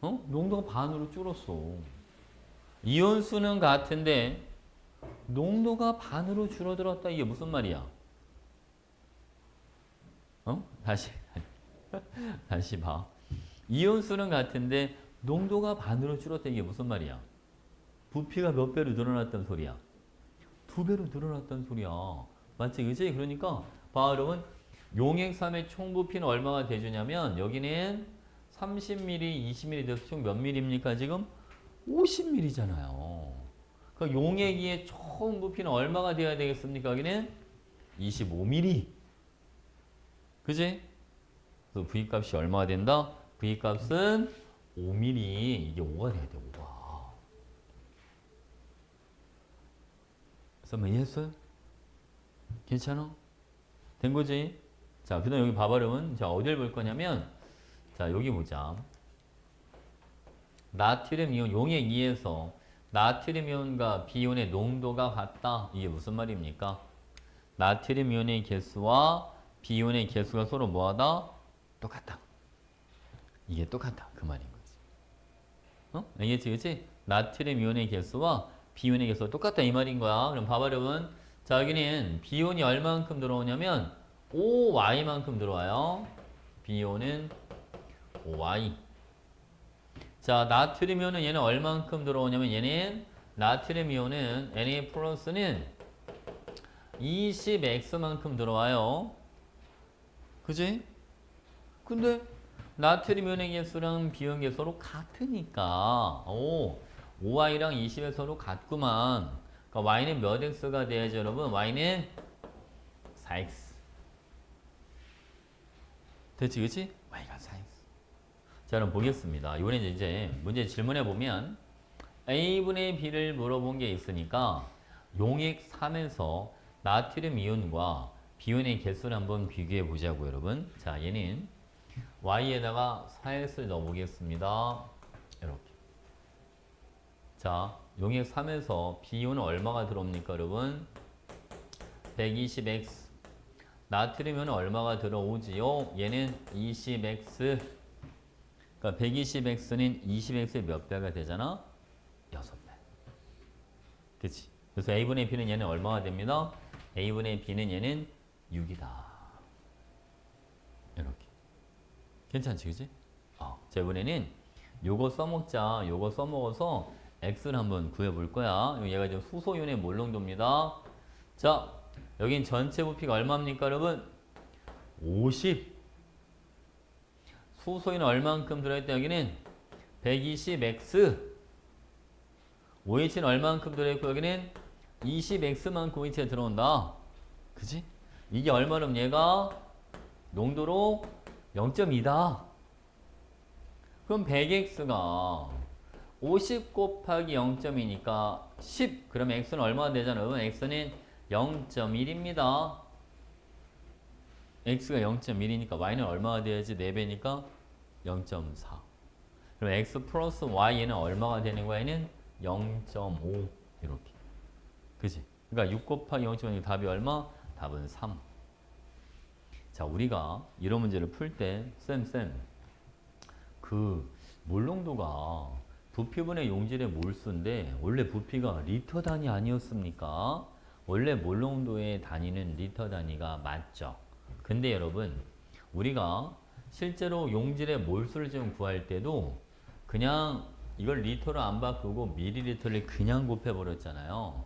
Speaker 1: 어? 농도가 반으로 줄었어. 이온수는 같은데 농도가 반으로 줄어들었다. 이게 무슨 말이야? 어? 다시 봐. 이온수는 같은데 농도가 반으로 줄었다. 이게 무슨 말이야? 부피가 몇 배로 늘어났단 소리야? 2배로 늘어났단 소리야. 맞지? 그치? 그러니까 봐, 여러분. 용액 3의 총 부피는 얼마가 돼주냐면 여기는 30ml, 20ml 돼서 총 몇 ml입니까? 지금 50ml잖아요. 그러니까 용액 2의 총 부피는 얼마가 돼야 되겠습니까? 여기는 25ml. 그지? 그래서 V값이 얼마가 된다? V값은 5ml. 이게 5가 돼야 돼, 5가. 그래서 뭐 이해했어요? 괜찮아? 된 거지? 자, 그 다음 여기 봐봐, 여러분. 자, 어딜 볼 거냐면, 자, 여기 보자. 나트륨 이온, 용액 2에서 나트륨 이온과 비이온의 농도가 같다. 이게 무슨 말입니까? 나트륨 이온의 개수와 비이온의 개수가 서로 뭐하다? 똑같다. 이게 똑같다. 그 말인 거지. 어? 알겠지? 그치? 나트륨 이온의 개수와 비이온의 개수가 똑같다. 이 말인 거야. 그럼 봐봐, 여러분. 자, 여기는 비이온이 얼만큼 들어오냐면 5y만큼 들어와요. 비이온은 5y. 자, 나트륨 이온은 얘는 얼만큼 들어오냐면 얘는 나트륨 이온은 Na 플러스는 20x만큼 들어와요. 그지? 근데 나트륨 이온의 개수랑 비이온 개수로 같으니까 5y랑 20의 서로 같구만. 그러니까 y는 몇 x가 돼야죠, 여러분? y는 4x. 됐지, 그치? y가 4x. 자, 그럼 보겠습니다. 이번에 이제 문제 질문해 보면 a분의 b를 물어본 게 있으니까 용액 3에서 나트륨 이온과 비이온의 개수를 한번 비교해 보자고, 여러분. 자, 얘는 y에다가 4x를 넣어 보겠습니다. 이렇게. 자, 용액 3에서 비이온은 얼마가 들어옵니까, 여러분? 120x. 나트륨은 얼마가 들어오지요? 얘는 20x. 그러니까 120x는 20x의 몇 배가 되잖아? 6배. 그치? 그래서 a분의 b는 얘는 얼마가 됩니다? a분의 b는 얘는 6이다. 이렇게. 괜찮지, 그치? 자, 이번에는 요거 써먹자. 요거 써먹어서 x를 한번 구해볼 거야. 얘가 지금 수소이온의 몰농도입니다. 자, 여긴 전체 부피가 얼마입니까, 여러분? 50. 수소이온 얼만큼 들어있다? 여기는 120x. OH는 얼만큼 들어있고 여기는 20x만큼 OH가 들어온다. 그지? 이게 얼마면 얘가 농도로 0.2다. 그럼 100x가 50 곱하기 0.2니까 10. 그러면 x는 얼마가 되잖아요? x는 0.1입니다. x가 0.1이니까 y는 얼마가 돼야지? 4배니까 0.4. 그럼 x 플러스 y는 얼마가 되는 거야? 얘는 0.5 이렇게. 그지? 그러니까 6 곱하기 0.5 답이 얼마? 답은 3. 자, 우리가 이런 문제를 풀 때 그 몰농도가 부피분의 용질의 몰수인데 원래 부피가 리터 단위 아니었습니까? 원래 몰농도의 단위는 리터 단위가 맞죠. 근데 여러분 우리가 실제로 용질의 몰수를 좀 구할 때도 그냥 이걸 리터로 안 바꾸고 밀리리터를 그냥 곱해버렸잖아요.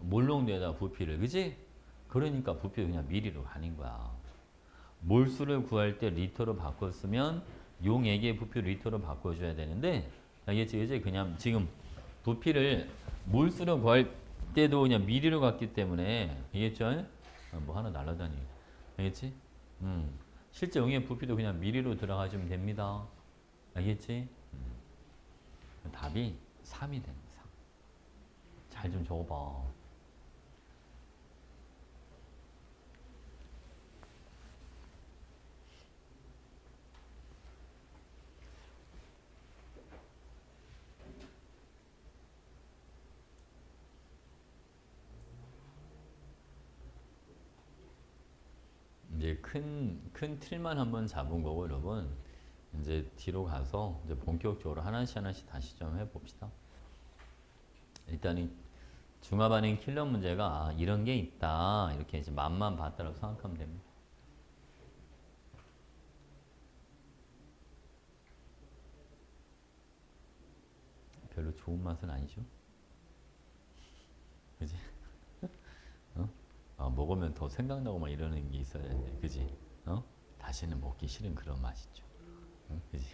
Speaker 1: 몰농도에다 부피를, 그지? 그러니까 부피가 그냥 미리로 가는 거야. 몰수를 구할 때 리터로 바꿨으면 용액의 부피 리터로 바꿔줘야 되는데, 알겠지? 이제 그냥 지금 부피를 몰수로 구할 때도 그냥 미리로 갔기 때문에, 알겠죠? 뭐 하나 날라다니. 알겠지? 실제 용액 부피도 그냥 미리로 들어가주면 됩니다. 알겠지? 답이 3이 되는 3. 잘 좀 적어봐. 이제 큰 틀만 한번 잡은 거고, 여러분. 이제 뒤로 가서 이제 본격적으로 하나씩 다시 좀 해봅시다. 일단 이 중화반응 킬러 문제가 이런 게 있다. 이렇게 이제 맛만 봤다고 생각하면 됩니다. 별로 좋은 맛은 아니죠. 그지? 먹으면 더 생각나고 막 이러는 게 있어야 되는데, 그지? 다시는 먹기 싫은 그런 맛이죠. 그지?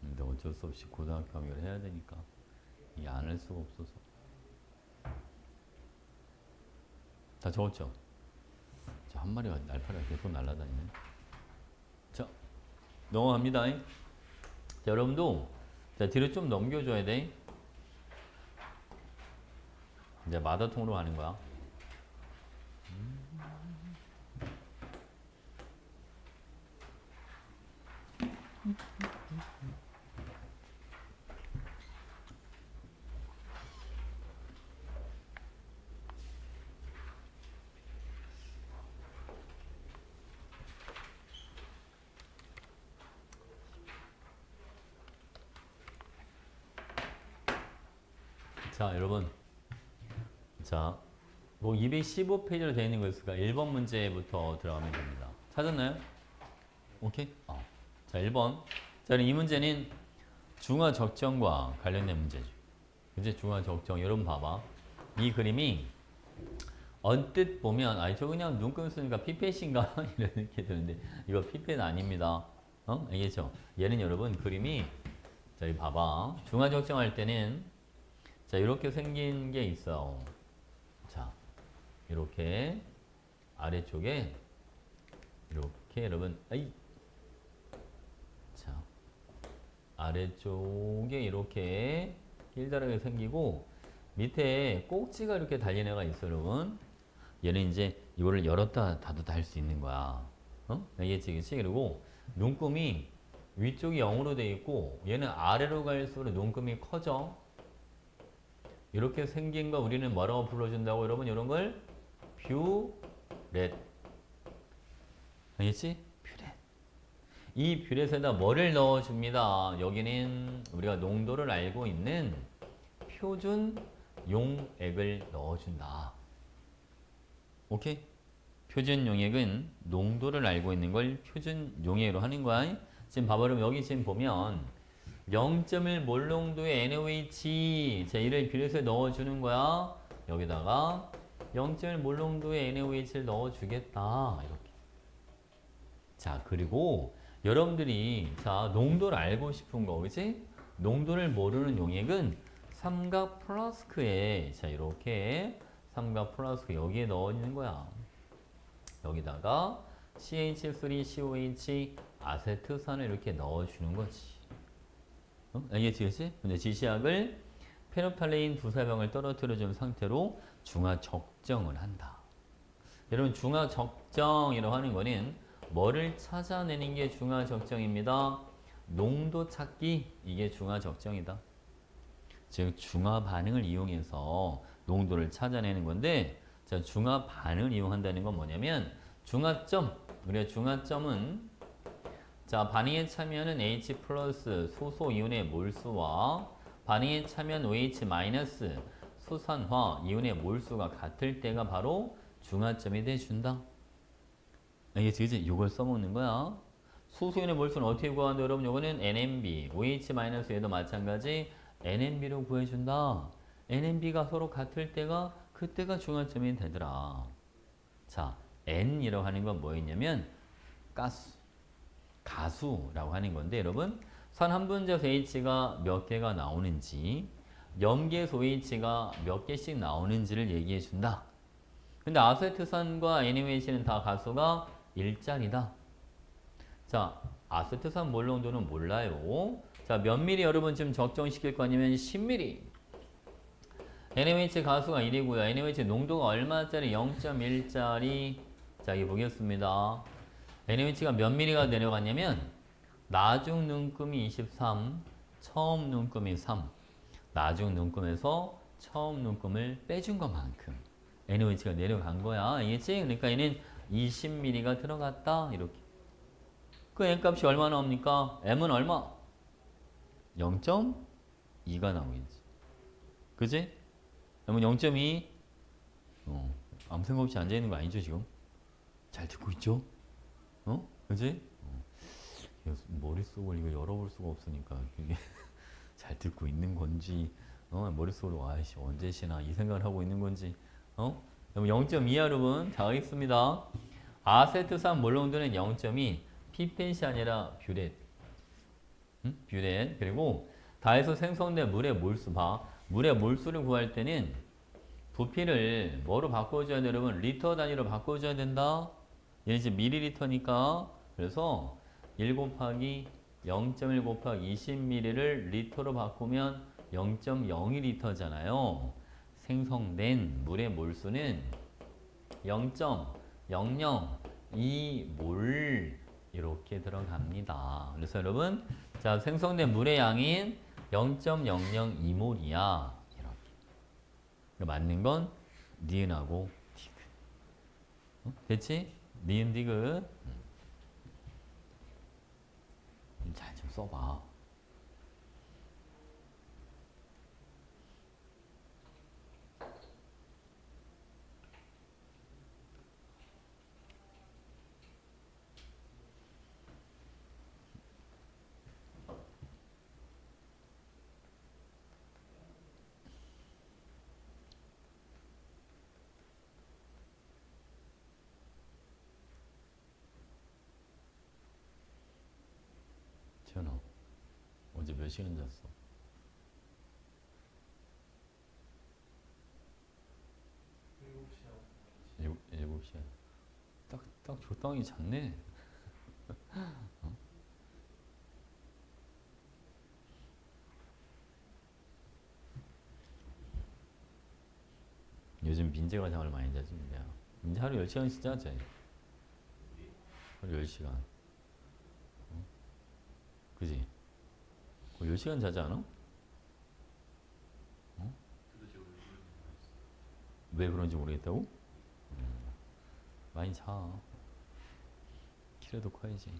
Speaker 1: 근데 어쩔 수 없이 고등학교 학교를 해야 되니까 이게 안 할 수가 없어서. 다 적었죠? 자, 한 마리가 날파리가 계속 날아다니네. 자, 넘어갑니다. 자, 여러분도 자, 뒤로 좀 넘겨줘야 돼. 이제 마더통으로 가는 거야. 자, 여러분. 자, 뭐 215페이지로 되어 있는 거였으니까 1번 문제부터 들어가면 됩니다. 찾았나요? 오케이? 자, 1번. 자, 이 문제는 중화 적정과 관련된 문제죠. 이제 중화 적정. 여러분 봐봐. 이 그림이 언뜻 보면 저 그냥 눈금 쓰니까 피펫인가? 이런 느낌이 드는데 이거 피펫 아닙니다. 알겠죠? 얘는 여러분 그림이 자, 이 봐봐. 중화 적정할 때는 자, 이렇게 생긴 게 있어. 자, 이렇게 아래쪽에 이렇게 여러분 자, 아래쪽에 이렇게 길다랗게 생기고 밑에 꼭지가 이렇게 달린 애가 있어, 여러분. 얘는 이제 이거를 열었다 닫았다 할 수 있는 거야. 알겠지, 그치? 그리고 눈금이 위쪽이 0으로 돼 있고 얘는 아래로 갈수록 눈금이 커져. 이렇게 생긴 거 우리는 뭐라고 불러준다고, 여러분? 이런 걸 뷰렛. 알겠지? 뷰렛. 이 뷰렛에다 뭐를 넣어줍니다. 여기는 우리가 농도를 알고 있는 표준 용액을 넣어준다. 오케이? 표준 용액은 농도를 알고 있는 걸 표준 용액으로 하는 거야. 지금 봐봐. 그럼 여기 지금 보면 0.1 몰농도의 NaOH, 자, 이를 뷰렛에 넣어주는 거야. 여기다가 0.1 몰농도의 NaOH를 넣어주겠다. 이렇게. 자, 그리고 여러분들이 자, 농도를 알고 싶은 거, 그치? 농도를 모르는 용액은 삼각 플라스크에 자, 이렇게 삼각 플라스크 여기에 넣어주는 거야. 여기다가 CH3COH 아세트산을 이렇게 넣어주는 거지. 알겠지? 근데 지시약을 페노팔레인 두세 병을 떨어뜨려 준 상태로 중화 적정을 한다. 여러분 중화 적정이라고 하는 거는 뭐를 찾아내는 게 중화 적정입니다. 농도 찾기 이게 중화 적정이다. 즉 중화 반응을 이용해서 농도를 찾아내는 건데 자, 중화 반응을 이용한다는 건 뭐냐면 중화점 우리가 중화점은 자 반응에 참여하는 H 플러스 수소 이온의 몰수와 반응에 참여한 OH 마이너스 수산화 이온의 몰수가 같을 때가 바로 중화점이 돼준다. 알겠지? 그치? 이걸 써먹는 거야. 수소이온의 몰수는 어떻게 구하는데 여러분 요거는 NMB, OH 마이너스 얘도 마찬가지 NMB로 구해준다. NMB가 서로 같을 때가 그때가 중화점이 되더라. 자, N이라고 하는 건 뭐였냐면 가스, 가수라고 하는 건데 여러분 산 한 분자에서 H가 몇 개가 나오는지 염계소 H가 몇 개씩 나오는지를 얘기해 준다. 근데 아세트산과 NaOH는 다 가수가 일자리다. 자, 아세트산 몰 농도는 몰라요. 자, 몇 미리 여러분 지금 적정시킬 거 아니면 10미리. NaOH 가수가 1이고요. NaOH 농도가 얼마짜리? 0.1짜리. 자, 여기 보겠습니다. NaOH가 몇 미리가 내려갔냐면 나중 눈금이 23, 처음 눈금이 3. 나중 눈금에서 처음 눈금을 빼준 것만큼 NaOH가 내려간 거야. 알겠지? 그러니까 얘는 20mm가 들어갔다. 이렇게. 그 N값이 얼마 나옵니까? M은 얼마? 0.2가 나오겠지. 그지? M은 0.2. 아무 생각 없이 앉아있는 거 아니죠, 지금? 잘 듣고 있죠? 그지? 머릿속을 이거 열어볼 수가 없으니까 이게 잘 듣고 있는 건지 머릿속으로 아이씨 언제 쉬나 이 생각을 하고 있는 건지 그럼 0.2 여러분 자 하겠습니다. 아세트산 몰농도는 0.2 피펜시 아니라 뷰렛 뷰렛 그리고 다해서 생성된 물의 몰수 봐 물의 몰수를 구할 때는 부피를 뭐로 바꿔줘야 돼 여러분 리터 단위로 바꿔줘야 된다. 얘는 이제 밀리리터니까 그래서 1 곱하기 0.1 곱하기 20ml를 리터로 바꾸면 0.02리터잖아요. 생성된 물의 몰수는 0.002몰 이렇게 들어갑니다. 그래서 여러분 자 생성된 물의 양인 0.002몰이야. 이렇게 맞는 건 니은하고 디귿. 됐지? 니은 디귿. 잘 좀 써봐. 지현아, 어제 몇 시간 잤어? 7시간. 딱 적당히 잤네. 요즘 민재가 잠을 많이 자지, 민재야. 민재 하루 10시간씩 자지? 하루 10시간. 그지? 거의 10시간 자지 않아? 왜 그런지 모르겠다고? 많이 자. 키라도 커야지.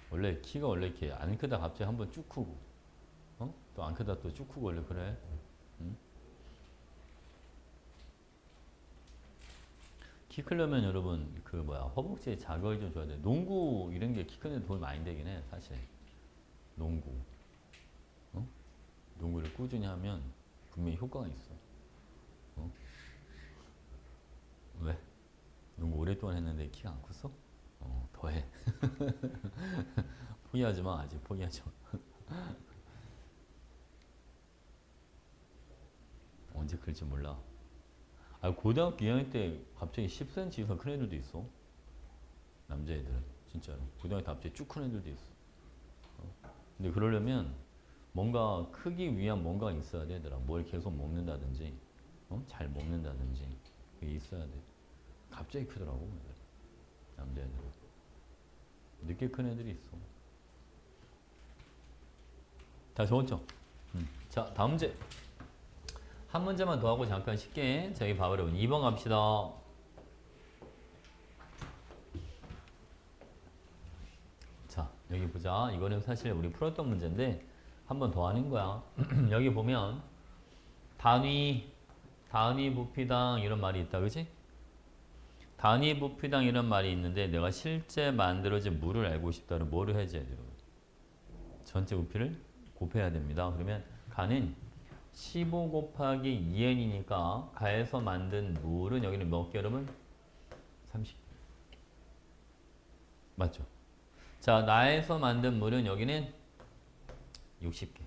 Speaker 1: 원래 키가 원래 이렇게 안 크다 갑자기 한번 쭉 크고, 또 안 크다 또 쭉 크고 원래 그래. 응? 키 크려면 여러분 그 뭐야 허벅지에 자극이 좀 줘야 돼. 농구 이런 게 키 크는 데 도움이 많이 되긴 해 사실. 농구. 농구를 꾸준히 하면 분명히 효과가 있어. 왜? 농구 오랫동안 했는데 키가 안 컸어? 더 해. 포기하지 마, 아직 포기하지 마. 언제 클지 몰라. 고등학교 2학년 때 갑자기 10cm 이상 큰 애들도 있어. 남자애들은. 진짜로. 고등학교 답지에 쭉 큰 애들도 있어. 근데 그러려면 뭔가 크기 위한 뭔가가 있어야 돼, 얘들아. 뭘 계속 먹는다든지, 잘 먹는다든지, 그게 있어야 돼. 갑자기 크더라고, 애들. 남자애들은. 늦게 큰 애들이 있어. 다 적었죠? 자, 다음 문제. 한 문제만 더 하고 잠깐 쉽게 저희 봐봐요. 2번 갑시다. 자, 여기 보자. 이거는 사실 우리 풀었던 문제인데 한 번 더 하는 거야. 여기 보면 단위 부피당 이런 말이 있다. 그치? 단위 부피당 이런 말이 있는데 내가 실제 만들어진 물을 알고 싶다면 뭐를 해줘야 돼요? 전체 부피를 곱해야 됩니다. 그러면 가는 15 곱하기 2n이니까 가에서 만든 물은 여기는 몇 개 여러분? 30. 맞죠? 자, 나에서 만든 물은 여기는 60개.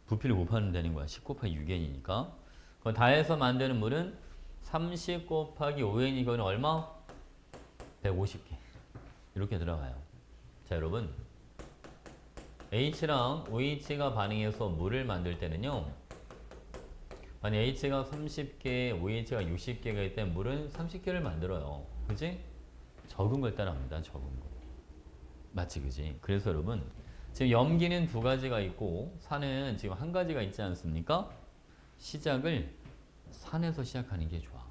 Speaker 1: 부피를 곱하면 되는 거야. 10 곱하기 6n이니까. 그럼 다해서 만드는 물은 30 곱하기 5n이 이거는 얼마? 150개. 이렇게 들어가요. 자, 여러분. H랑 OH가 반응해서 물을 만들 때는요. 만약 H가 30개, OH가 60개가 있다면 물은 30개를 만들어요. 그지? 적은 걸 따라합니다. 적은 거. 맞지, 그지? 그래서 여러분, 지금 염기는 두 가지가 있고 산은 지금 한 가지가 있지 않습니까? 시작을 산에서 시작하는 게 좋아.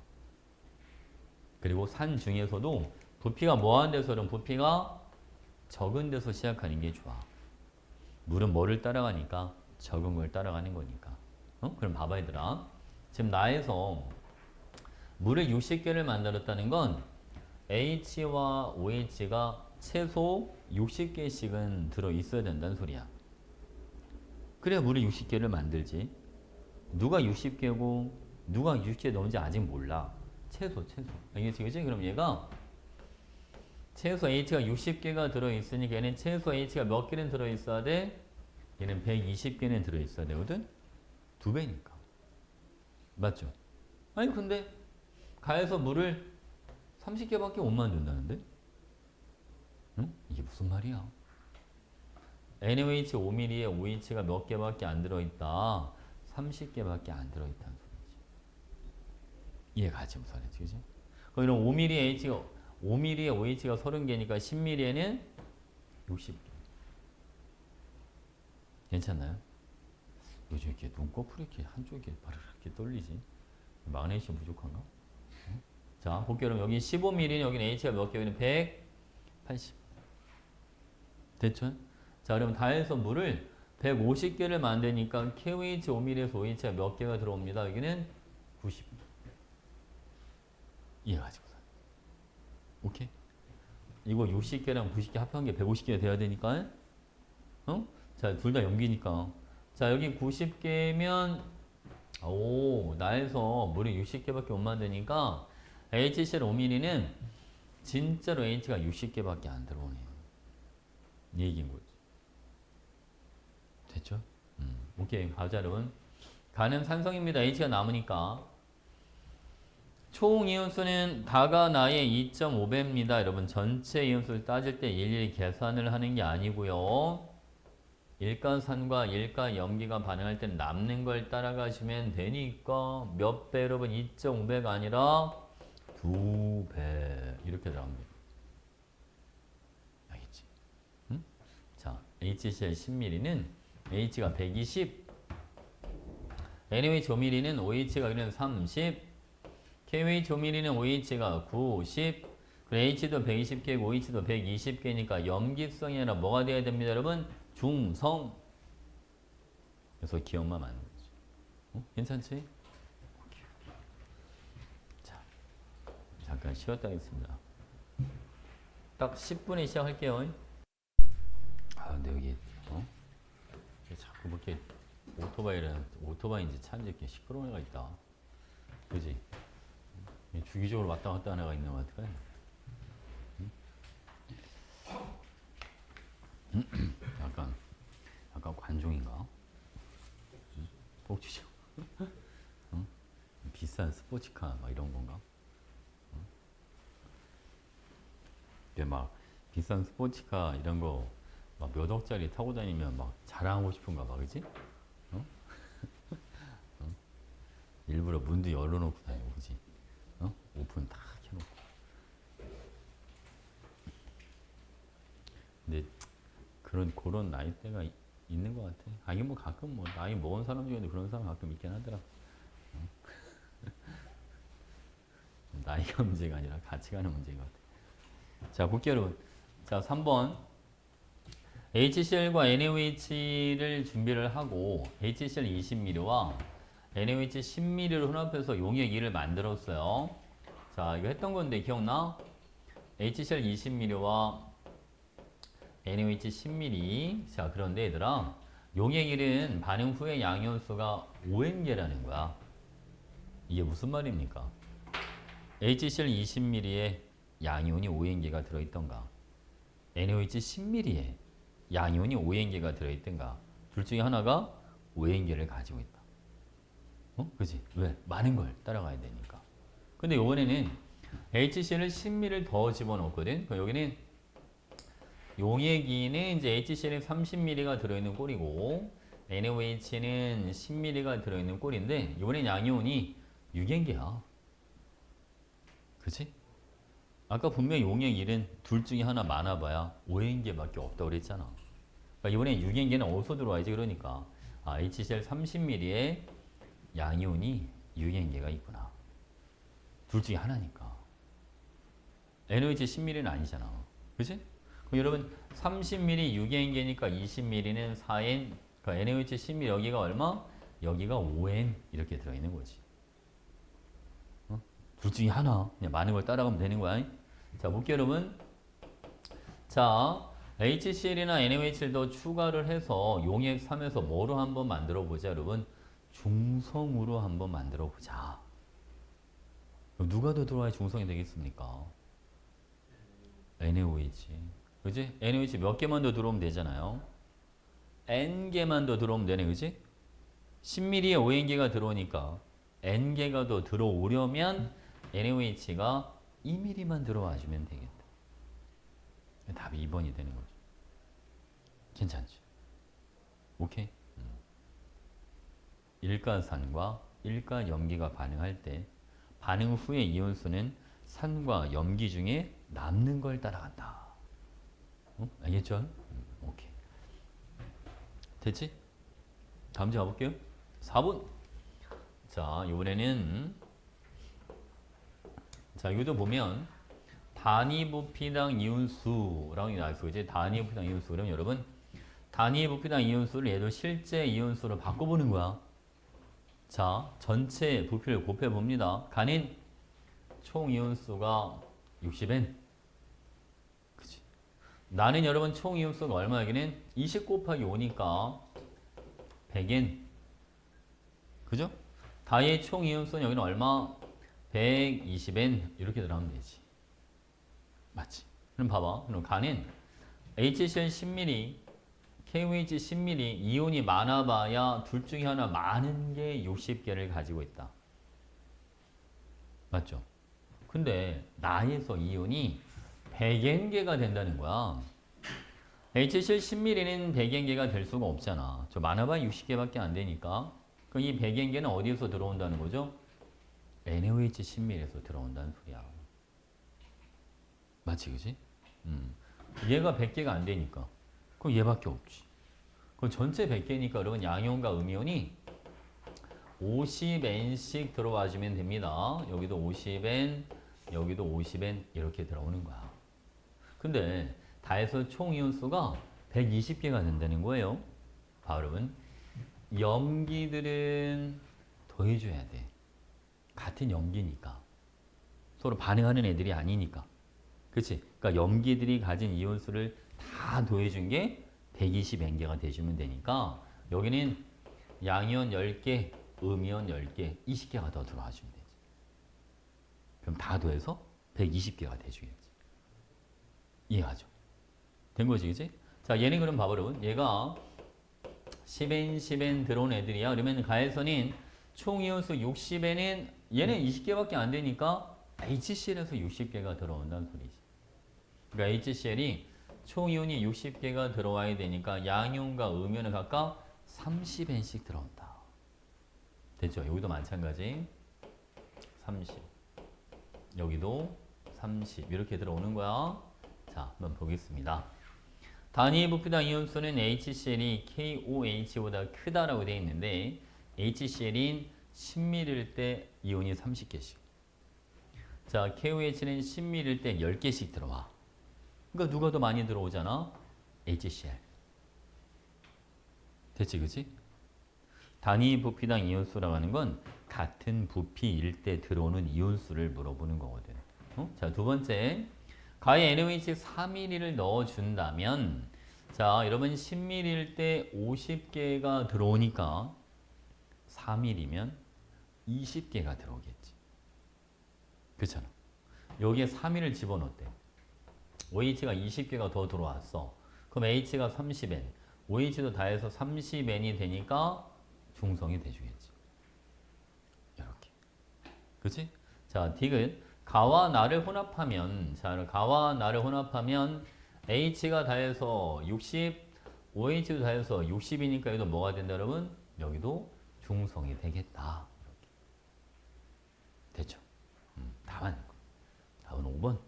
Speaker 1: 그리고 산 중에서도 부피가 뭐한 데서는 부피가 적은 데서 시작하는 게 좋아. 물은 뭐를 따라가니까? 적은 걸 따라가는 거니까. 그럼 봐봐 얘들아. 지금 나에서 물을 60개를 만들었다는 건 H와 OH가 최소 60개씩은 들어있어야 된다는 소리야. 그래야 물을 60개를 만들지. 누가 60개고 누가 60개 넘는지 아직 몰라. 최소. 알겠지? 그치? 그럼 얘가 최소 H가 60개가 들어있으니까 얘는 최소 H가 몇 개는 들어있어야 돼? 얘는 120개는 들어있어야 되거든? 2배니까. 맞죠? 아니 근데 가에서 물을 30개밖에 못 만든다는데? 응? 이게 무슨 말이야? NaOH 5mm에 OH가 몇 개밖에 안 들어있다. 30개밖에 안 들어있다는 소리지. 이해가지 무슨 말인지, 그지? 그럼 이런 5mm에 OH가 30개니까 10mm에는 60개. 괜찮나요? 요즘 이렇게 눈꺼풀이 이렇게 한쪽이 바르르 이렇게 떨리지? 마그네슘 부족한가? 자, 볼게요. 그럼 여기 15mm는 여기는 H가 몇 개? 여기는 180. 됐죠? 자, 그럼 다해서 물을 150개를 만드니까 KOH 5mm에서 OH가 몇 개가 들어옵니다. 여기는 90. 이해가지고. 오케이? 이거 60개랑 90개 합한 게 150개가 돼야 되니까. 자, 둘 다 염기니까. 자, 여기 90개면 나에서 물이 60개밖에 못 만드니까 HCl 5mm는 진짜로 H가 60개밖에 안 들어오네. 이 얘기인 거지. 됐죠? 오케이. 가자, 여러분. 가는 산성입니다. H가 남으니까. 총 이온수는 다가 나의 2.5배입니다. 여러분, 전체 이온수를 따질 때 일일이 계산을 하는 게 아니고요. 일가산과 일가염기가 반응할 때 남는 걸 따라가시면 되니까 몇 배 여러분? 2.5배가 아니라 2배 이렇게 들어갑니다. 알겠지? 응? 자, HCl 10mm는 H가 120, NaOH 5mm는 OH가 그냥 30, KOH 5mm는 OH가 90, 그리고 H도 120개고 OH도 120개니까 염기성이 아니라 뭐가 돼야 됩니다, 여러분? 중성. 그래서 기억만 맞는 거지. 괜찮지? 자, 잠깐 쉬었다 하겠습니다. 딱 10분에 시작할게요. 아, 근데 여기 자꾸 뭐 이렇게 오토바이인지 차인지 이렇게 시끄러운 애가 있다. 그지? 주기적으로 왔다 갔다 하는 애가 있는 것 같아. 약간 관종인가? 복지죠. 비싼 스포츠카 막 이런 건가? 이게 막 비싼 스포츠카 이런 거 막 몇 억짜리 타고 다니면 막 자랑하고 싶은가 봐, 그지? 어? 일부러 문도 열어놓고 다니고, 그지? 오픈 다 해놓고. 근데 그런 나이대가 있는 것 같아. 아니 뭐 가끔 뭐 나이 먹은 사람 중에도 그런 사람 가끔 있긴 하더라. 나이가 문제가 아니라 같이 가는 문제인 것 같아. 자, 볼게요, 여러분. 자, 3번. HCl과 NaOH를 준비를 하고 HCl 20ml와 NaOH 10ml를 혼합해서 용액 2를 만들었어요. 자, 이거 했던 건데 기억나? HCl 20ml와 NaOH 10ml. 자, 그런데 얘들아, 용액 1은 반응 후에 양이온수가 ON계라는 거야. 이게 무슨 말입니까? HCl 20ml에 양이온이 ON계가 들어있던가, NaOH 10ml에 양이온이 ON계가 들어있던가, 둘 중에 하나가 ON계를 가지고 있다. 그지? 왜? 많은 걸 따라가야 되니까. 근데 이번에는 HCl을 10ml 더 집어넣었거든. 그럼 여기는 용액이는 이제 HCl에 30ml가 들어있는 꼴이고 NaOH는 10ml가 들어있는 꼴인데 이번엔 양이온이 6N계야. 그치? 아까 분명히 용액 1은 둘 중에 하나 많아봐야 5N계밖에 없다고 그랬잖아. 그러니까 이번엔 6N계는 어디서 들어와야지? 그러니까 HCl 30ml에 양이온이 6N계가 있구나. 둘 중에 하나니까. NaOH 10ml는 아니잖아. 그치? 그럼 여러분 30ml 6N계니까 20ml는 4N, 그러니까 NaOH 10ml 여기가 얼마? 여기가 5N 이렇게 들어있는 거지. 둘 중에 하나. 그냥 많은 걸 따라가면 되는 거야. 자, 볼게요, 여러분. 자, HCl이나 NaOH를 더 추가를 해서 용액 3에서 뭐로 한번 만들어 보자, 여러분? 중성으로 한번 만들어 보자. 누가 더 들어와야 중성이 되겠습니까? NaOH. 그지? NaOH 몇 개만 더 들어오면 되잖아요. N개만 더 들어오면 되네, 그지? 10ml에 5N개가 들어오니까 N개가 더 들어오려면 NaOH가 2ml만 들어와 주면 되겠다. 답이 2번이 되는 거죠. 괜찮지? 오케이? 일가산과 일가염기가 반응할 때 반응 후에 이온수는 산과 염기 중에 남는 걸 따라간다. 알겠죠? 오케이. 됐지? 다음 주 가볼게요. 4번. 자, 이번에는 자, 이것도 보면 단위 부피당 이온수라고 나왔어. 이제 단위 부피당 이온수. 그럼 여러분 단위 부피당 이온수를 얘도 실제 이온수로 바꿔보는 거야. 자, 전체 부피를 곱해봅니다. 간인 총 이온수가 60N. 그치? 나는 여러분 총 이온수가 얼마? 여기는 20 곱하기 5니까 100N. 그죠? 다의 총 이온수는 여기는 얼마? 120N. 이렇게 들어가면 되지. 맞지? 그럼 봐봐. 그럼 간인 HCl 10ml, KOH 10ml, 이온이 많아봐야 둘 중에 하나 많은 게 60개를 가지고 있다. 맞죠? 근데 나에서 이온이 100N개가 된다는 거야. HCl 10ml는 100N개가 될 수가 없잖아. 저 많아봐야 60개밖에 안 되니까. 그럼 이 100N개는 어디에서 들어온다는 거죠? NaOH 10ml에서 들어온다는 소리야. 맞지, 그지? 얘가 100개가 안 되니까. 그럼 얘밖에 없지. 그럼 전체 100개니까 여러분 양이온과 음이온이 50N씩 들어와주면 됩니다. 여기도 50N, 여기도 50N 이렇게 들어오는 거야. 근데 다 해서 총 이온수가 120개가 된다는 거예요. 봐, 여러분. 염기들은 더해줘야 돼. 같은 염기니까. 서로 반응하는 애들이 아니니까. 그치? 그러니까 염기들이 가진 이온수를 다 더해준 게 120N개가 돼주면 되니까 여기는 양이온 10개, 음이온 10개, 20개가 더 들어와주면 되지. 그럼 다 더해서 120개가 돼주겠지. 이해하죠? 된 거지, 그치? 자, 얘는 그럼 봐봐, 여러분. 얘가 10N, 10N 들어온 애들이야. 그러면 가에서는 총 이온수 60N은 얘는 20개밖에 안 되니까 HCl에서 60개가 들어온다는 소리지. 그러니까 HCl이 총 이온이 60개가 들어와야 되니까 양이온과 음이온은 각각 30N씩 들어온다. 됐죠? 여기도 마찬가지. 30. 여기도 30. 이렇게 들어오는 거야. 자, 한번 보겠습니다. 단위 부피당 이온수는 HCl이 KOH보다 크다라고 되어 있는데 HCl인 10ml일 때 이온이 30개씩. 자, KOH는 10ml일 때 10개씩 들어와. 그러니까 누가 더 많이 들어오잖아? HCl. 됐지, 그치? 단위 부피당 이온수라고 하는 건 같은 부피일 때 들어오는 이온수를 물어보는 거거든. 자, 두 번째. 가에 NaOH 4ml를 넣어준다면 자, 여러분 10ml일 때 50개가 들어오니까 4ml면 20개가 들어오겠지. 그렇잖아. 여기에 3ml를 집어넣었대. OH가 20개가 더 들어왔어. 그럼 H가 30N. OH도 다 해서 30N이 되니까 중성이 돼주겠지. 이렇게. 그치? 자, 디귿. 가와 나를 혼합하면, 자, 가와 나를 혼합하면 H가 다 해서 60, OH도 다 해서 60이니까 여기도 뭐가 된다, 여러분? 여기도 중성이 되겠다. 이렇게. 됐죠? 다 맞는 거. 다음 5번.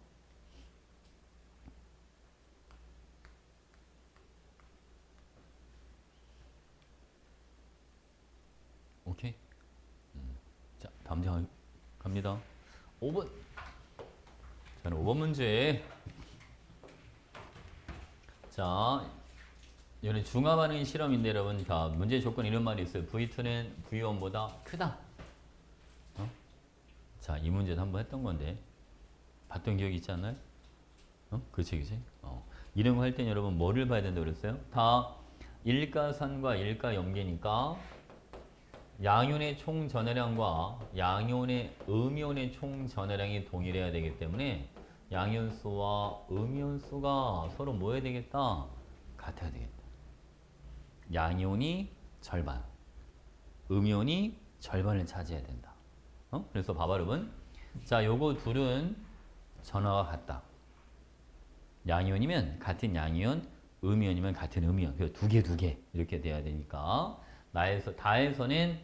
Speaker 1: 오케이. 자, 다음 장 갑니다. 5번. 자, 5번 문제. 자, 이런 중화 반응 실험인데 여러분, 자, 문제 조건 이런 말이 있어요. V2는 V1보다 크다. 자, 이 문제도 한번 했던 건데 봤던 기억이 있지 않나요? 그치, 그치? 이런 거 할 땐 여러분 뭐를 봐야 된다고 그랬어요? 다 일가산과 일가염계니까 양이온의 총 전해량과 양이온의 음이온의 총 전해량이 동일해야 되기 때문에 양이온수와 음이온수가 서로 뭐 해야 되겠다? 같아야 되겠다. 양이온이 절반, 음이온이 절반을 차지해야 된다. 그래서 봐봐 여러분. 자, 요거 둘은 전화가 같다. 양이온이면 같은 양이온, 음이온이면 같은 음이온. 그래서 두 개 이렇게 돼야 되니까 나에서 다에서는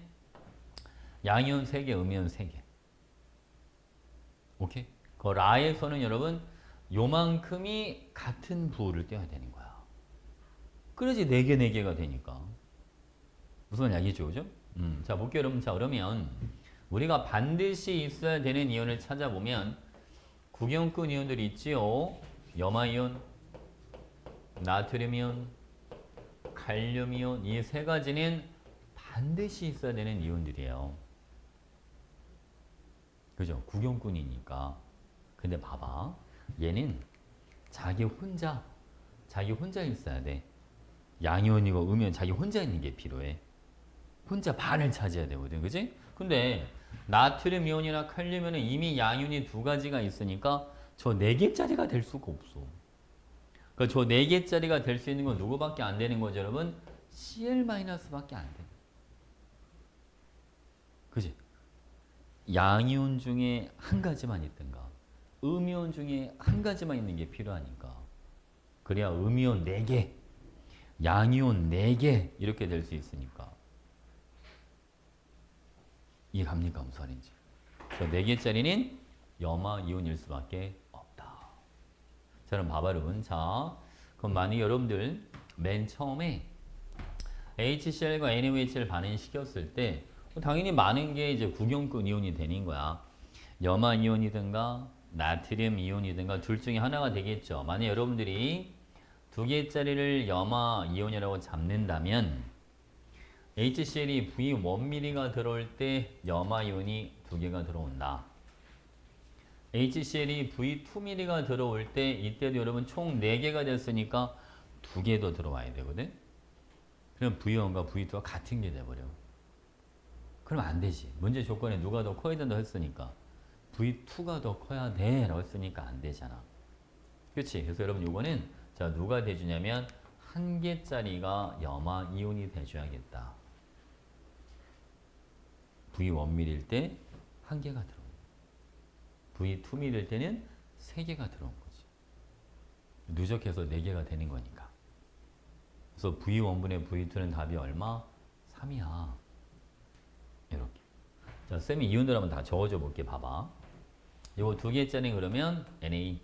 Speaker 1: 양이온 3개, 음이온 3개. 오케이? 그 라에서는 여러분 요만큼이 같은 부호를 떼어야 되는 거야. 그래야지 4개, 4개가 되니까. 무슨 이야기죠, 그죠? 자, 볼게요, 여러분. 자, 그러면 우리가 반드시 있어야 되는 이온을 찾아보면 구경꾼 이온들이 있지요. 염화이온, 나트륨이온, 칼륨이온 이 세 가지는 반드시 있어야 되는 이온들이에요. 그죠? 구경꾼이니까. 근데 봐봐. 얘는 자기 혼자 있어야 돼. 양이온이고 음이온 자기 혼자 있는 게 필요해. 혼자 반을 차지해야 되거든. 그지? 근데 나트륨 이온이나 칼륨 이온은 이미 양이온이 2가지가 있으니까 저 4개짜리가 될 수가 없어. 그러니까 저 4개짜리가 될 수 있는 건 누구밖에 안 되는 거죠, 여러분? Cl-밖에 안 돼. 그지? 양이온 중에 한 가지만 있든가 음이온 중에 한 가지만 있는 게 필요하니까 그래야 음이온 4개, 양이온 4개 이렇게 될 수 있으니까 이해갑니까? 무슨 말인지. 4개짜리는 염화이온일 수밖에 없다. 자, 그럼 봐봐 여러분. 자, 그럼 만약 여러분들 맨 처음에 HCl과 NaOH를 반응시켰을 때 당연히 많은 게 이제 구경꾼 이온이 되는 거야. 염화 이온이든가 나트륨 이온이든가 둘 중에 하나가 되겠죠. 만약 여러분들이 2개짜리를 염화 이온이라고 잡는다면 HCl이 V1ml가 들어올 때 염화 이온이 2개가 들어온다. HCl이 V2ml가 들어올 때 이때도 여러분 총 4개가 됐으니까 2개 더 들어와야 되거든. 그럼 V1과 V2가 같은 게 돼버려. 그럼 안 되지. 문제 조건에 누가 더 커야 된다고 했으니까 V2가 더 커야 돼 라고 했으니까 안 되잖아. 그렇지? 그래서 여러분 요거는 자 누가 돼주냐면 1개짜리가 염화 이온이 돼줘야겠다. V1ml일 때 1개가 들어오고 V2ml일 때는 3개가 들어온 거지. 누적해서 4개가 되는 거니까. 그래서 V1분의 V2는 답이 얼마? 3이야. 이렇게. 자, 쌤이 이온들 한번 다 적어줘 볼게. 봐봐. 이거 2개짜리 그러면 Na.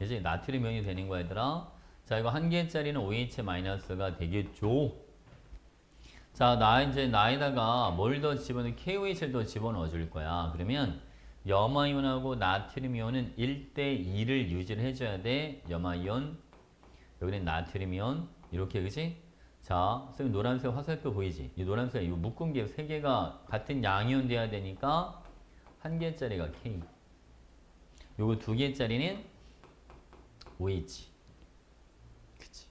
Speaker 1: 이제 나트륨 이온이 되는 거야, 얘들아. 자, 이거 1개짜리는 OH-가 되겠죠. 자, 나에다가 뭘 더 집어넣어? KOH를 더 집어넣어 줄 거야. 그러면 염화이온하고 나트륨 이온은 1대2를 유지를 해줘야 돼. 염화이온, 여기는 나트륨 이온, 이렇게, 그지? 자, 쌤 노란색 화살표 보이지? 이 노란색, 이 묶은 게 3개가 같은 양이온 돼야 되니까 1개짜리가 K. 요거 2개짜리는 OH. 그치?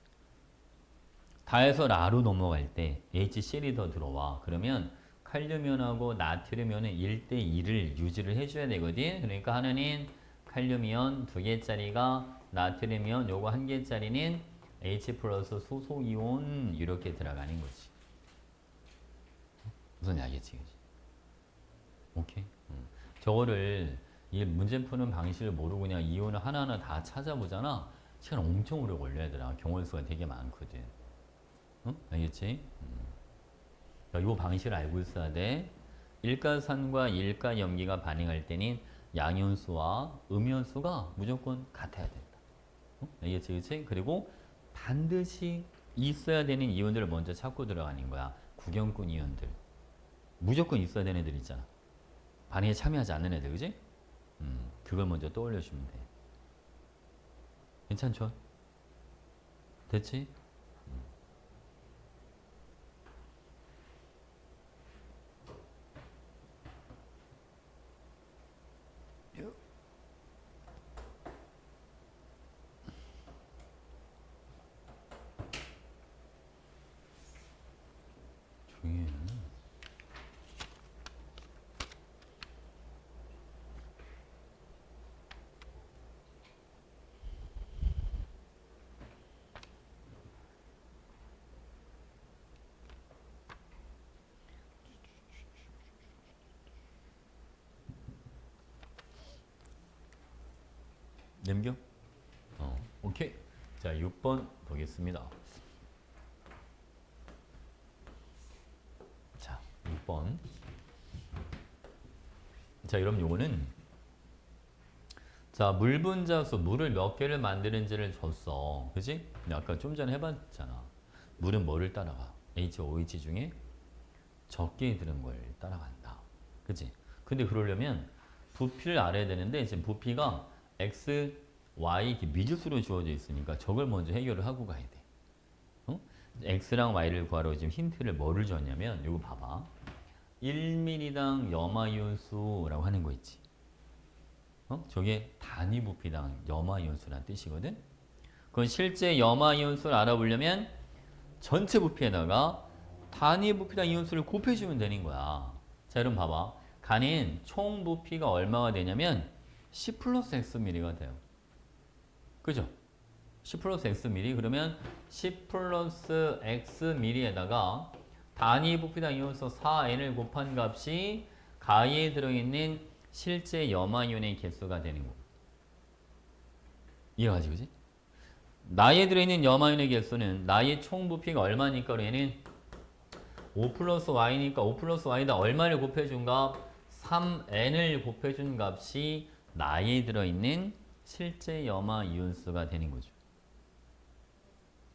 Speaker 1: 다 해서 라로 넘어갈 때 HCl이 더 들어와. 그러면 칼륨이온하고 나트륨이온은 1대2를 유지를 해줘야 되거든. 그러니까 하나는 칼륨이온 2개짜리가 나트륨이온, 요거 1개짜리는 H 플러스 소속이온 이렇게 들어가는 거지. 무슨 알겠지? 그치? 오케이? 저거를 이 문제 푸는 방식을 모르고 그냥 이온을 하나하나 다 찾아보잖아. 시간 엄청 오래 걸려 얘들아. 경우수가 되게 많거든. 응? 알겠지? 이 방식을 알고 있어야 돼. 일가산과 일가염기가 반응할 때는 양이온수와 음이온수가 무조건 같아야 된다. 응? 알겠지? 그치? 그리고 반드시 있어야 되는 이온들을 먼저 찾고 들어가는 거야. 구경꾼 이온들. 무조건 있어야 되는 애들 있잖아. 반응에 참여하지 않는 애들, 그지? 그걸 먼저 떠올려주면 돼. 괜찮죠? 됐지? 조용히 해. 넘겨? 오케이. 자, 6번 보겠습니다. 자, 6번. 자, 여러분 요거는 자, 물 분자수, 물을 몇 개를 만드는지를 줬어. 그지? 근데 아까 좀 전에 해봤잖아. 물은 뭐를 따라가? HOH 중에 적게 들은 걸 따라간다. 그지? 근데 그러려면 부피를 알아야 되는데 지금 부피가 X, Y 이렇게 미지수로 주어져 있으니까 저걸 먼저 해결을 하고 가야 돼. X랑 Y를 구하러 지금 힌트를 뭐를 줬냐면 이거 봐봐. 1ml당 염화이온수라고 하는 거 있지. 저게 단위 부피당 염화이온수라는 뜻이거든. 그건 실제 염화이온수를 알아보려면 전체 부피에다가 단위 부피당 이온수를 곱해주면 되는 거야. 자, 여러분 봐봐. 간인 총 부피가 얼마가 되냐면 10 플러스 Xml가 돼요. 그죠? 10 플러스 Xml 그러면 10 플러스 Xml에다가 단위 부피당 이온수 4N을 곱한 값이 가에 들어있는 실제 염화이온의 개수가 되는 거. 이해가지, 그지? 나에 들어있는 염화이온의 개수는 나의 총 부피가 얼마니까 얘는 5 플러스 Y니까 5 플러스 Y다 얼마를 곱해준 값? 3N을 곱해준 값이 나에 들어있는 실제 염화이온수가 되는 거죠.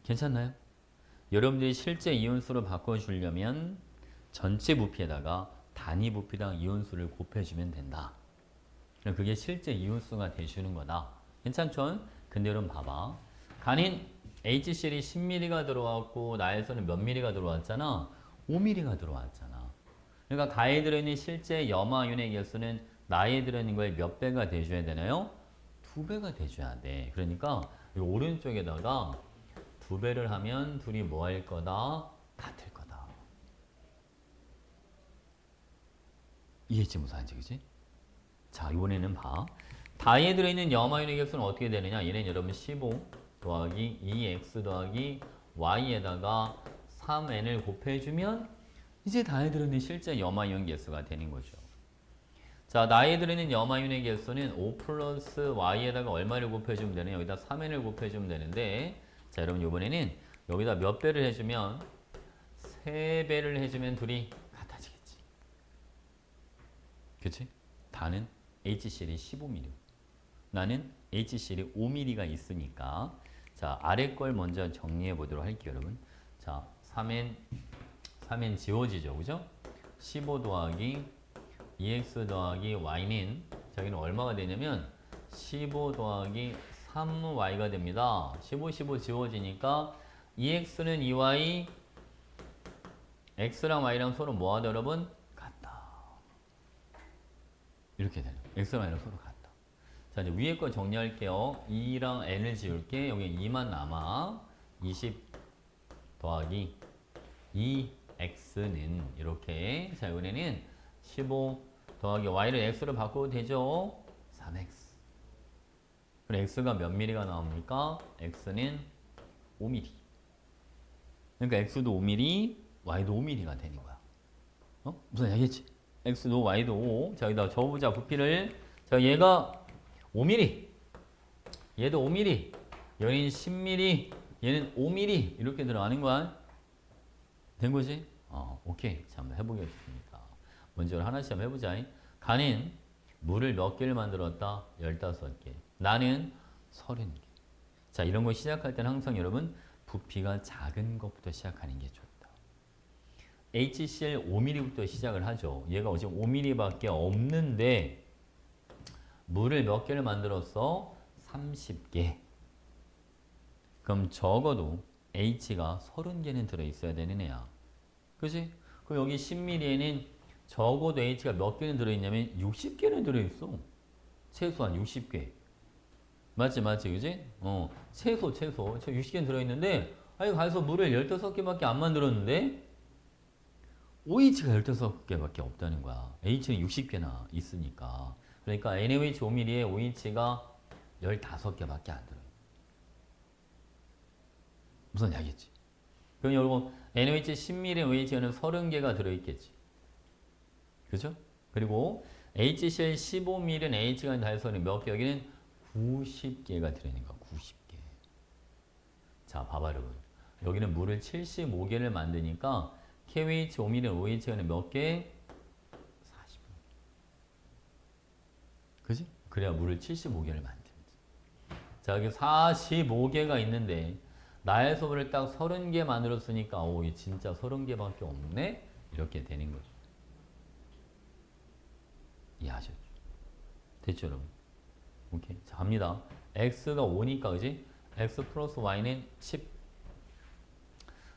Speaker 1: 괜찮나요? 여러분들이 실제 이온수로 바꿔주려면 전체 부피에다가 단위 부피당 이온수를 곱해주면 된다. 그게 실제 이온수가 되주는 거다. 괜찮죠? 근데 여러분 봐봐. 간인 HCl이 10ml가 들어왔고 나에서는 몇 ml가 들어왔잖아? 5ml가 들어왔잖아. 그러니까 가에 들어있는 실제 염화이온의 개수는 나에 들어있는 거에 몇 배가 돼줘야 되나요? 2배가 돼줘야 돼. 그러니까 이 오른쪽에다가 2배를 하면 둘이 뭐 할 거다? 같을 거다. 이해했지 무슨 말인지, 그지? 자, 이번에는 봐. 다에 들어있는 염화이온의 개수는 어떻게 되느냐? 얘는 여러분 15 더하기 2x 더하기 y에다가 3n을 곱해주면 이제 다에 들어있는 실제 염화이온 개수가 되는 거죠. 자, 나이 들어있는 여마윤의 개수는 5 플러스 y에다가 얼마를 곱해주면 되냐? 여기다 3n을 곱해주면 되는데, 자, 여러분 이번에는 여기다 몇 배를 해주면 3배를 해주면 둘이 같아지겠지. 그치? 다는 HCl이 15mm, 나는 HCl이 5mm가 있으니까, 자, 아래 걸 먼저 정리해 보도록 할게요, 여러분. 자, 3n 지워지죠, 그죠? 15 더하기 2x 더하기 y는 저기는 얼마가 되냐면 15 더하기 3y가 됩니다. 15, 15 지워지니까 2x는 2y, x랑 y랑 서로 뭐하다 여러분? 같다. 이렇게 되는 거예요. x랑 y랑 서로 같다. 자, 이제 위에 거 정리할게요. 2랑 n을 지울게. 여기 2만 남아. 20 더하기 2x는 이렇게. 자, 이번에는 15 더하기 y를 x로 바꿔도 되죠? 3x. 그럼 x가 몇 mm가 나옵니까? x는 5mm. 그러니까 x도 5mm, y도 5mm가 되는 거야. 무슨 얘기겠지? x도 y도 5. 자, 여기다 적어보자. 부피를. 자, 얘가 5mm. 얘도 5mm. 얘는 10mm. 얘는 5mm. 이렇게 들어가는 거야. 된 거지? 오케이. 자, 한번 해보겠습니다. 먼저 하나씩 한번 해보자. 가는 물을 몇 개를 만들었다? 15개. 나는 30개. 자, 이런 거 시작할 때는 항상 여러분 부피가 작은 것부터 시작하는 게 좋다. HCl 5mm부터 시작을 하죠. 얘가 지금 5mm밖에 없는데 물을 몇 개를 만들었어? 30개. 그럼 적어도 H가 30개는 들어있어야 되는 애야. 그치? 그럼 여기 10mm에는 적어도 H가 몇 개는 들어있냐면 60개는 들어있어. 최소한 60개. 맞지, 그지? 최소. 60개는 들어있는데, 아니, 가서 물을 15개밖에 안 만들었는데, OH가 15개밖에 없다는 거야. H는 60개나 있으니까. 그러니까 NaOH 5mm에 OH가 15개밖에 안 들어요. 무슨 이야기지? 그럼 여러분, NaOH 10mm에 OH는 30개가 들어있겠지. 그죠? 그리고 HCl 15mm는 H가 달선이 몇 개? 여기는 90개가 들어있는 거야. 90개. 자, 봐봐 여러분. 여기는 물을 75개를 만드니까 KOH 5mm는 OH는 몇 개? 40개. 그지? 그래야 물을 75개를 만드는지. 자, 여기 45개가 있는데 나에서 물을 딱 30개 만들었으니까 이 진짜 30개밖에 없네? 이렇게 되는 거죠. 이해하셨죠? 됐죠, 여러분? 오케이. 자, 갑니다. x가 5니까, 그지? x 플러스 y는 10.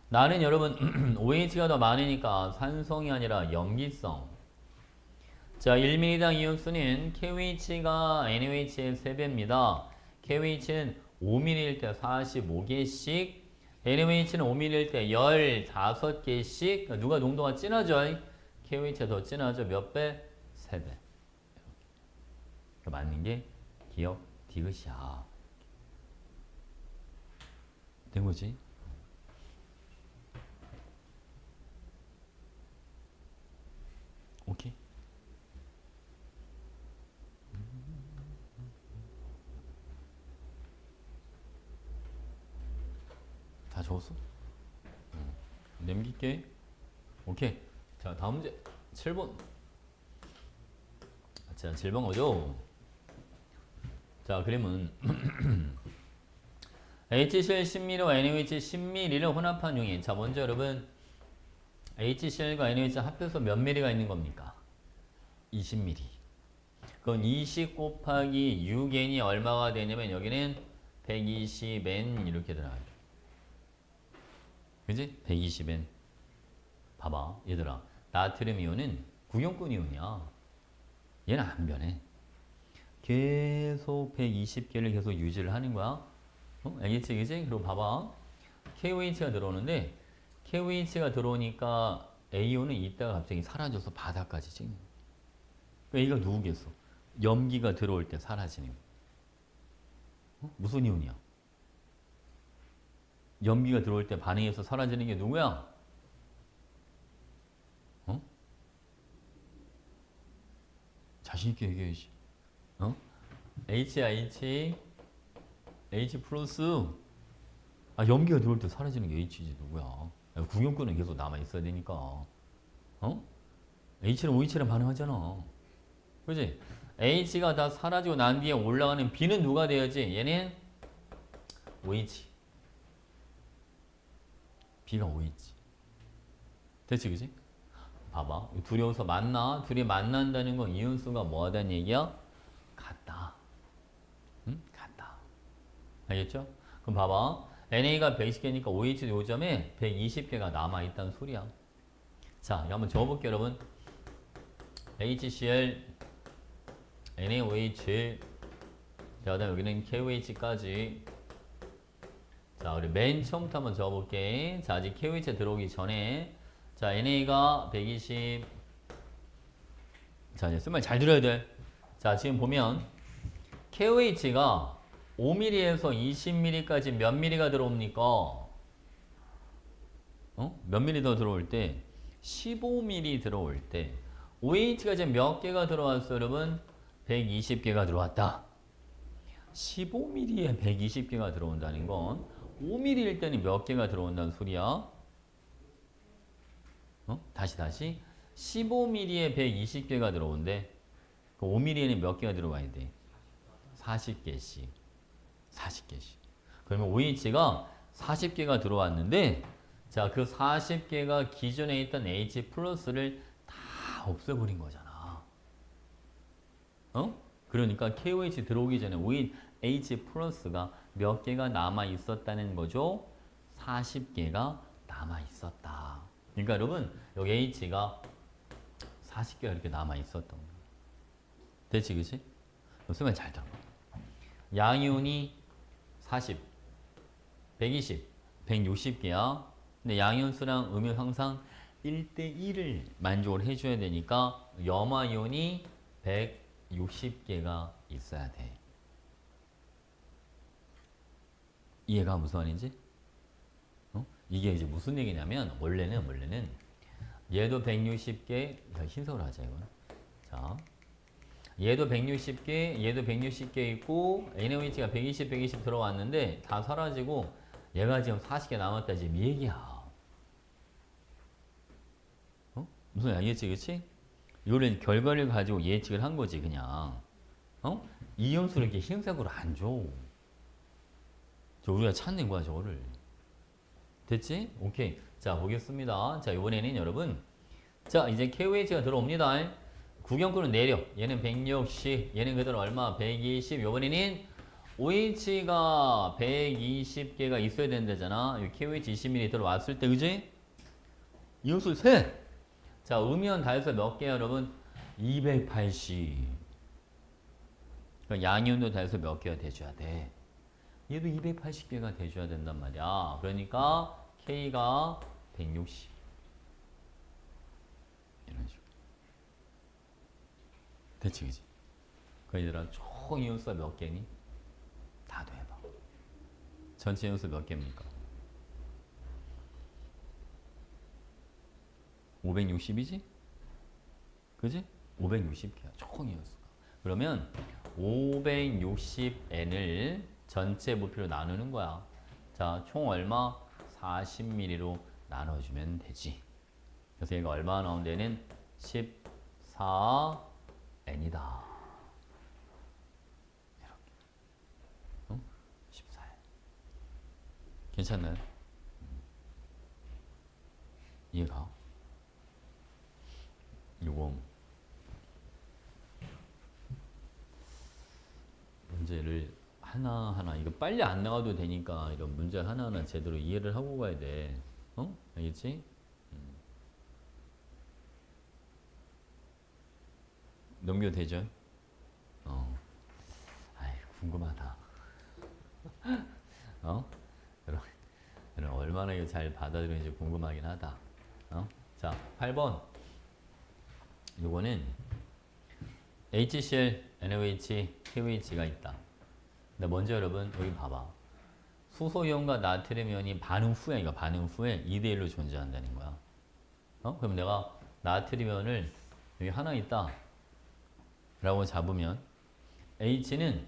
Speaker 1: 나는 여러분, OH가 더 많으니까 산성이 아니라 염기성. 자, 1mm당 이온수는 KOH가 NaOH의 3배입니다. KOH는 5mm일 때 45개씩, NaOH는 5mm일 때 15개씩. 누가 농도가 진하죠? KOH가 더 진하죠? 몇 배? 3배. 맞는 게 기억 디귿이야. 된 거지? 오케이. 다 적었어? 남길게. 오케이. 자, 다음 문제 7번. 자, 7번 거죠? 자, 그러면 HCl 10mm와 NaOH 10mm를 혼합한 용인. 자, 먼저 여러분 HCl과 NaOH 합해서 몇 mm가 있는 겁니까? 20mm. 그럼 20 곱하기 6n이 얼마가 되냐면 여기는 120n 이렇게 들어가요. 그지? 120n. 봐봐, 얘들아. 나트륨 이온은 구형권 이온이야. 얘는 안 변해. 계속 120개를 계속 유지를 하는 거야. 알겠지, 그지? 그리고 봐봐. KOH가 들어오는데, KOH가 들어오니까 A온은 이따가 갑자기 사라져서 바닥까지 찍는 거야. 그러니까 얘가 누구겠어? 염기가 들어올 때 사라지는 거야. 무슨 이온이야? 염기가 들어올 때 반응해서 사라지는 게 누구야? 자신 있게 얘기해야지. 어? HIH H 플러스 염기가 들어올 때 사라지는 게 H지 누구야? 구경꾼은 계속 남아 있어야 되니까. 어? H는 OH랑 반응하잖아. 그지? H가 다 사라지고 난 뒤에 올라가는 B는 누가 돼야지? 얘는 OH. B가 OH. 됐지, 그지? 봐봐. 둘이 여기서 만나. 둘이 만난다는 건 이온수가 뭐 하다는 얘기야? 같다. 응? 같다. 알겠죠? 그럼 봐봐. NA가 120개니까 OH 요점에 120개가 남아있다는 소리야. 자, 한번 적어볼게요, 여러분. HCl, NaOH, 자, 그다음 여기는 KOH까지. 자, 우리 맨 처음부터 한번 적어볼게. 자, 아직 KOH 들어오기 전에. 자, NA가 120. 자, 이제 쓴 말 잘 들어야 돼. 자, 지금 보면 KOH가 5mm에서 20mm까지 몇 mm가 들어옵니까? 몇 mm 더 들어올 때? 15mm 들어올 때 OH가 지금 몇 개가 들어왔어, 여러분? 120개가 들어왔다. 15mm에 120개가 들어온다는 건 5mm일 때는 몇 개가 들어온다는 소리야? 다시 15mm에 120개가 들어온대. 5mm에는 몇 개가 들어와야 돼? 40개씩. 40개씩. 그러면 OH가 40개가 들어왔는데, 자, 그 40개가 기존에 있던 H 플러스를 다 없애버린 거잖아. 그러니까 KOH 들어오기 전에 H 플러스가 몇 개가 남아 있었다는 거죠? 40개가 남아 있었다. 그러니까 여러분, 여기 H가 40개가 이렇게 남아 있었던 거야. 됐지, 그치? 쓰면 잘 들어. 양이온이 40, 120, 160개야. 근데 양이온수랑 음이온 항상 1대1을 만족을 해줘야 되니까 염화이온이 160개가 있어야 돼. 이해가 무슨 말인지? 이게 이제 무슨 얘기냐면 원래는 얘도 160개, 흰색으로 하자 이거는. 자, 얘도 160개, 얘도 160개 있고 NaOH가 120, 120 들어왔는데 다 사라지고 얘가 지금 40개 남았다 지금 이 얘기야. 무슨 알겠지, 그치? 이거는 결과를 가지고 예측을 한 거지 그냥. 이온수를 이렇게 흰색으로 안 줘. 저 우리가 찾는 거야 저거를. 됐지? 오케이. 자, 보겠습니다. 자, 이번에는 여러분, 자, 이제 KOH가 들어옵니다. 구경꾼은 내려. 얘는 160, 얘는 그대로 얼마? 120. 이번에는 OH가 120개가 있어야 된다잖아. 이 KOH 20mm 들어왔을 때, 그지? 이온수 셋. 자, 음이온 다 해서 몇 개야, 여러분? 280. 그러니까 양이온도 다 해서 몇 개가 돼줘야 돼? 얘도 280개가 돼줘야 된단 말이야. 그러니까 K가 160. 이런 식으로. 됐지, 그지? 그 얘들아, 총 이온수가 몇 개니? 다 더해봐. 전체 이온수 몇 개입니까? 560이지? 그지? 560개야. 총 이온수가. 그러면 560N을 전체 부피로 나누는 거야. 자, 총 얼마? 40mm로 나눠주면 되지. 그래서 얘가 얼마 나온 데는 14N이다. 이렇게. 14N. 괜찮나요? 이해가? 요거 문제를 하나하나 이거 빨리 안 나와도 되니까 이런 문제 하나하나 제대로 이해를 하고 가야 돼. 알겠지? 넘겨도 되죠? 아이, 궁금하다. 여러분 얼마나 이거 잘 받아들이는지 궁금하긴 하다. 자, 8번. 요거는 HCl, NaOH, KOH가 있다. 근데 먼저 여러분 여기 봐봐. 수소이온과 나트륨이온이 반응 후에, 이거 반응 후에 2대1로 존재한다는 거야. 그럼 내가 나트륨이온을 여기 하나 있다. 라고 잡으면 H는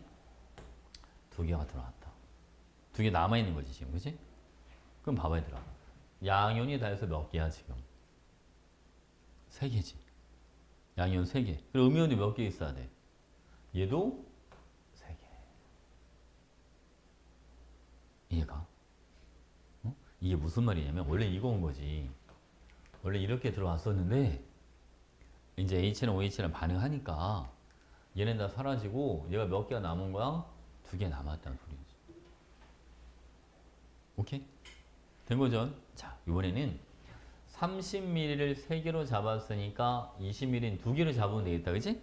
Speaker 1: 두 개가 들어왔다. 두 개 남아있는 거지 지금, 그치? 그럼 봐봐 얘들아, 양이온이 다 해서 몇 개야 지금? 세 개지. 양이온 세 개. 그럼 음이온이 몇 개 있어야 돼? 얘도 세 개. 이해가? 어? 이게 무슨 말이냐면 원래 이거 온 거지. 원래 이렇게 들어왔었는데 이제 H랑 OH랑 반응하니까 얘는 다 사라지고 얘가 몇 개가 남은 거야? 두 개 남았다는 소리지. 오케이? 된 거죠? 자, 이번에는 30ml를 3개로 잡았으니까 20ml는 2개로 잡으면 되겠다. 그치?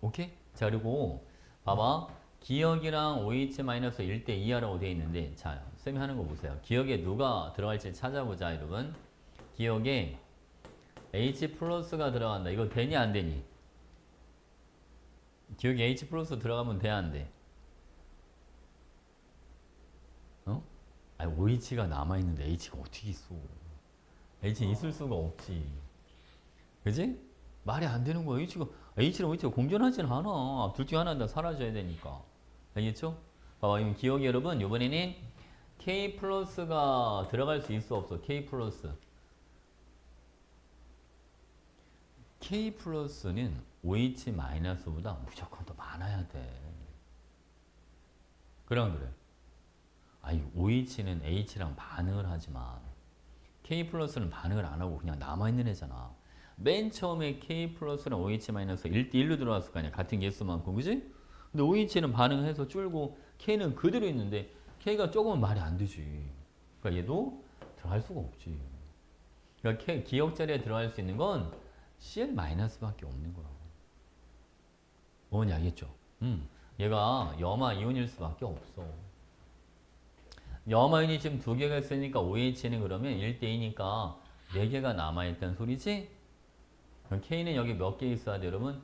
Speaker 1: 오케이? 자, 그리고 봐봐. 기억이랑 OH-1대 2하라고 되어 있는데, 자, 쌤이 하는 거 보세요. 기억에 누가 들어갈지 찾아보자, 여러분. 기억에 H 플러스가 들어간다. 이거 되니 안 되니? 기억에 H 플러스 들어가면 돼 안 돼? 어? 아니 OH가 남아있는데 H가 어떻게 있어? H는 있을 수가 없지. 그지? 말이 안 되는 거야. H랑 OH가 공존하지는 않아. 둘 중에 하나는 다 사라져야 되니까. 알겠죠? 봐봐, 이건 기억이 여러분, 이번에는 K 플러스가 들어갈 수 있어 없어? K 플러스. K 플러스는 OH 마이너스보다 무조건 더 많아야 돼. 그래 안 그래? 아니 OH는 H랑 반응을 하지만 K 플러스는 반응을 안 하고 그냥 남아있는 애잖아. 맨 처음에 K 플러스랑 OH 마이너스 1대1로 들어왔을 거 아니야. 같은 개수만큼, 그지? 근데 OH는 반응해서 줄고 K는 그대로 있는데 K가 조금은 말이 안 되지. 그러니까 얘도 들어갈 수가 없지. 그러니까 K, 기억 자리에 들어갈 수 있는 건 CL 마이너스밖에 없는 거야. 뭔지 알겠죠? 얘가 염화 이온일 수밖에 없어. 염화이온이 지금 두 개가 있으니까 OH는 그러면 1대2니까 4개가 남아있다는 소리지? 그럼 K는 여기 몇 개 있어야 돼, 여러분?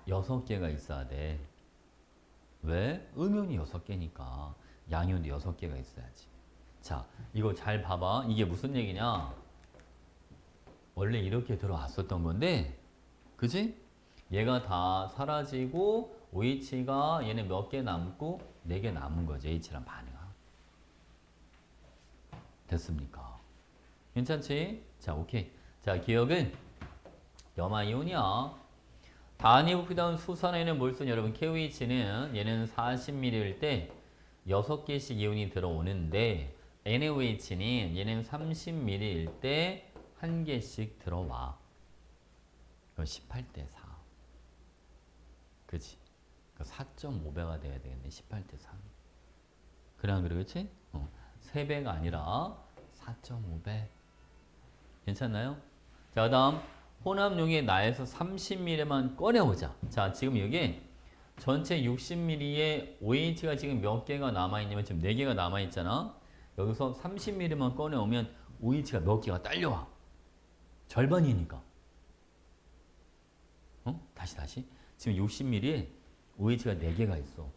Speaker 1: 6개가 있어야 돼. 왜? 음이온이 6개니까 양이온도 6개가 있어야지. 자, 이거 잘 봐봐. 이게 무슨 얘기냐? 원래 이렇게 들어왔었던 건데, 그지? 얘가 다 사라지고 OH가 얘는 몇 개 남고 4개 남은 거지. H랑 반응. 됐습니까? 괜찮지? 자, 오케이. 자, 기억은 염화이온이야. 단위부피다운 수산에는 뭘 쓰냐? 여러분, KOH는 얘는 40ml일 때 6개씩 이온이 들어오는데 NaOH는 얘는 30ml일 때 1개씩 들어와. 그럼 18대 4. 그치? 4.5배가 돼야 되겠네. 18대 3. 그래 안 그래? 그치? 3배가 아니라 4.5배. 괜찮나요? 자, 그 다음 혼합용의 나에서 30ml만 꺼내보자. 자, 지금 여기 전체 60ml에 OH가 지금 몇 개가 남아있냐면 지금 4개가 남아있잖아. 여기서 30ml만 꺼내오면 OH가 몇 개가 딸려와. 절반이니까. 다시. 지금 60ml에 OH가 4개가 있어.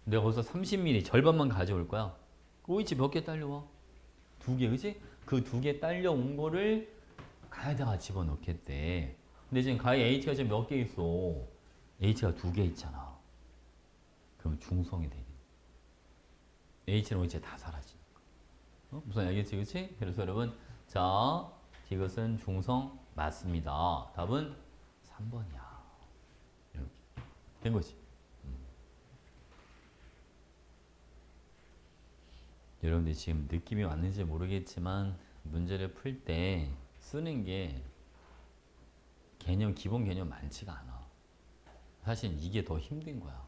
Speaker 1: 내가 거기서 30ml 절반만 가져올 거야. OH 몇 개 딸려와? 2개, 그치? 그 2개 딸려온 거를 가에다가 집어넣겠대. 근데 지금 가에 H가 지금 몇 개 있어? H가 2개 있잖아. 그럼 중성이 되겠네. H는 OH가 다 사라지니까. 무슨 알겠지, 그치? 그래서 여러분, 자, 이것은 중성 맞습니다. 답은 3번이야. 이렇게 된 거지. 여러분들 지금 느낌이 왔는지 모르겠지만 문제를 풀 때 쓰는 게 기본 개념 많지가 않아. 사실 이게 더 힘든 거야.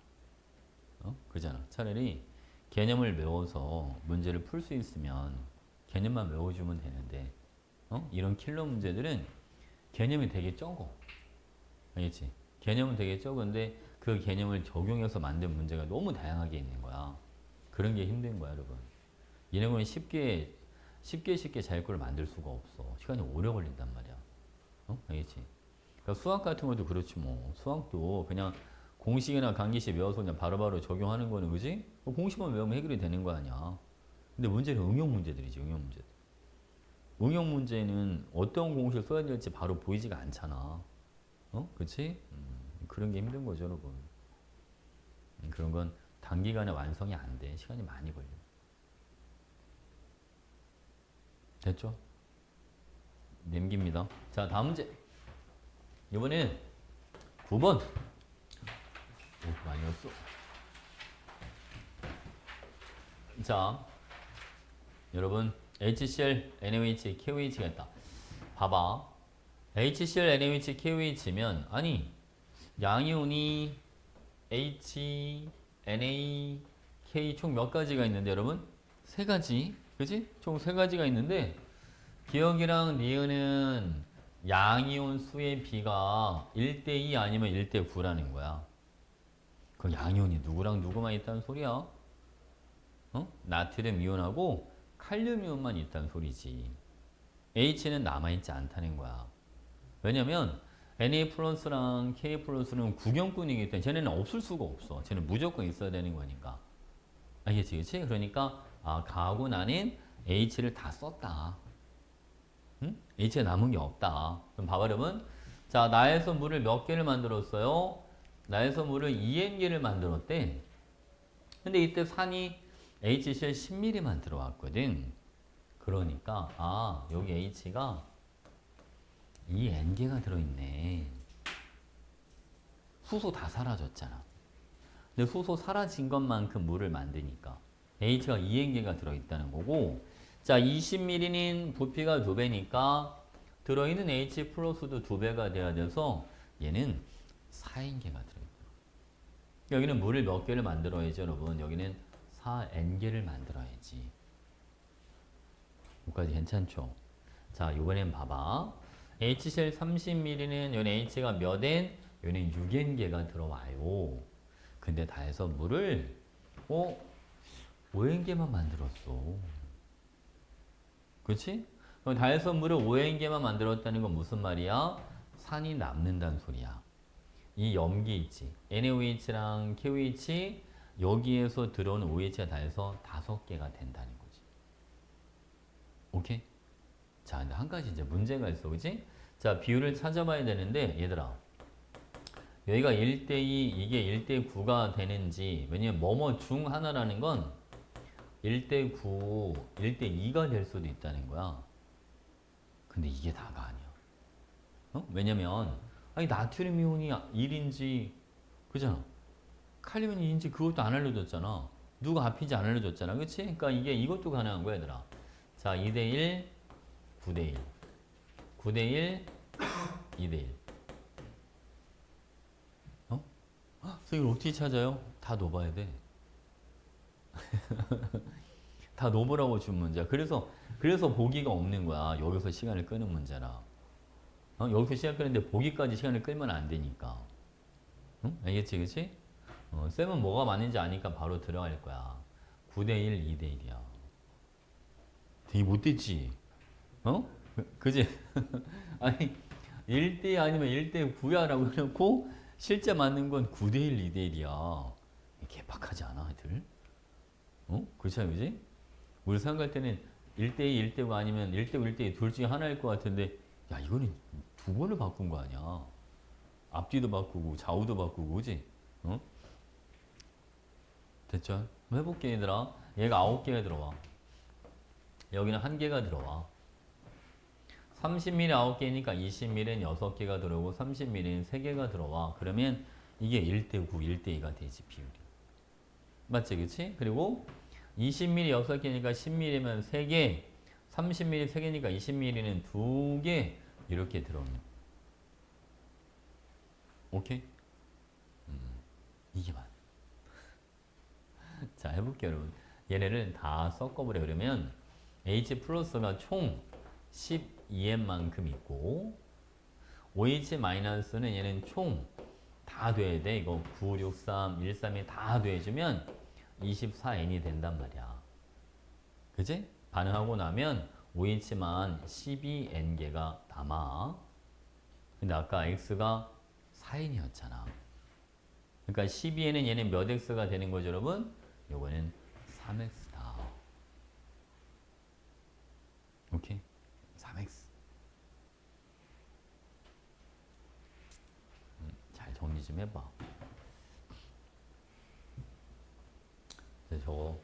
Speaker 1: 그잖아. 차라리 개념을 외워서 문제를 풀 수 있으면 개념만 외워주면 되는데 이런 킬러 문제들은 개념이 되게 적어. 알겠지? 개념은 되게 적은데 그 개념을 적용해서 만든 문제가 너무 다양하게 있는 거야. 그런 게 힘든 거야, 여러분. 이런 건 쉽게 자기거를 만들 수가 없어. 시간이 오래 걸린단 말이야. 알겠지? 그러니까 수학 같은 것도 그렇지 뭐. 수학도 그냥 공식이나 강기식 외워서 그냥 바로바로 적용하는 거는 그지? 공식만 외우면 해결이 되는 거 아니야. 근데 문제는 응용 문제들이지, 응용 문제들. 응용 문제는 어떤 공식을 써야 될지 바로 보이지가 않잖아. 그치? 그런 게 힘든 거죠, 여러분. 그런 건 단기간에 완성이 안 돼. 시간이 많이 걸려. 됐죠? 넘깁니다. 자, 다음 문제. 이번엔 9번. 오, 많이 왔어. 자, 여러분, HCl, NaOH, KOH가 있다. 봐봐. HCl, NaOH, KOH면, 아니, 양이온이 H, Na, K 총 몇 가지가 있는데, 여러분? 세 가지. 그지? 총 세 가지가 있는데, 기억이랑 니은은 양이온 수의 비가 1대2 아니면 1대9라는 거야. 그 양이온이 누구랑 누구만 있다는 소리야? 어? 나트륨 이온하고 칼륨 이온만 있다는 소리지. H는 남아있지 않다는 거야. 왜냐면 Na 플러스랑 K 플러스는 구경꾼이기 때문에 쟤네는 없을 수가 없어. 쟤는 무조건 있어야 되는 거니까. 알겠지? 그치? 그러니까 가하고 나는 H를 다 썼다. 응? H에 남은 게 없다. 그럼 봐봐 여러분. 자, 나에서 물을 몇 개를 만들었어요? 나에서 물을 2N개를 만들었대. 근데 이때 산이 HCl 10ml만 들어왔거든. 그러니까 여기 H가 2N개가 들어있네. 수소 다 사라졌잖아. 근데 수소 사라진 것만큼 물을 만드니까 H가 2N개가 들어있다는 거고, 자, 20ml는 부피가 2배니까 들어있는 H 플러스도 2배가 돼야 돼서 얘는 4N개가 들어있다. 여기는 물을 몇 개를 만들어야지 여러분? 여기는 4N개를 만들어야지. 여기까지 괜찮죠? 자, 이번엔 봐봐. HCl 30ml는 여기 H가 몇 N? 여기는 6N개가 들어와요. 근데 다 해서 물을 5N개만 만들었어. 그렇지? 그럼 다 해서 물을 5N개만 만들었다는 건 무슨 말이야? 산이 남는다는 소리야. 이 염기 있지. NaOH랑 KOH 여기에서 들어오는 OH가 다 해서 5개가 된다는 거지. 오케이? 자, 근데 한 가지 이제 문제가 있어. 그치? 자, 비율을 찾아봐야 되는데, 얘들아. 여기가 1대2, 이게 1대9가 되는지, 왜냐면 뭐뭐 중 하나라는 건 1대9, 1대2가 될 수도 있다는 거야. 근데 이게 다가 아니야. 왜냐면, 아니, 나트륨 이온이 1인지, 그잖아. 칼륨 이온이 2인지 그것도 안 알려줬잖아. 누가 앞인지 안 알려줬잖아. 그치? 그러니까 이것도 가능한 거야, 얘들아. 자, 2대1, 9대1. 9대1, 2대1. 선생님 어떻게 찾아요? 다 넣어봐야 돼. 다 넣어보라고 준 문제야. 그래서 보기가 없는 거야. 여기서 시간을 끄는 문제라. 여기서 시간 끄는데 보기까지 시간을 끌면 안 되니까. 응? 알겠지, 그치? 쌤은 뭐가 맞는지 아니까 바로 들어갈 거야. 9대1, 2대1이야. 되게 못됐지? 그지? 아니, 1대 아니면 1대9야 라고 해놓고 실제 맞는 건 9대1, 2대1이야. 개박하지 않아, 애들? 그렇지 않아, 그지? 우리 생각할 때는 1대2, 1대9 아니면 1대9, 1대2 둘 중에 하나일 것 같은데, 야, 이거는 두 번을 바꾼 거 아니야. 앞뒤도 바꾸고, 좌우도 바꾸고, 그지? 됐죠? 한번 해볼게, 얘들아. 얘가 9개가 들어와. 여기는 1개가 들어와. 30ml 9개니까 20ml는 6개가 들어오고 30ml는 3개가 들어와. 그러면 이게 1대9, 1대2가 되지, 비율이. 맞지, 그치? 그리고 20ml 6개니까 10ml면 3개, 30ml 3개니까 20ml는 2개, 이렇게 들어오는. 오케이? 이게 맞. 자, 해볼게요, 여러분. 얘네를 다 섞어버려. 그러면 H 플러스가 총 12N만큼 있고, OH 마이너스는 얘는 총 다 돼야 돼. 이거 9, 6, 3, 1, 3이 다 돼주면 24N이 된단 말이야. 그치? 반응하고 나면 OH만 12N개가 남아. 근데 아까 X가 4N이었잖아. 그러니까 12N은 얘는 몇 X가 되는 거죠, 여러분? 요거는 3X다. 오케이? 3X. 잘 정리 정리 좀 해봐. 저거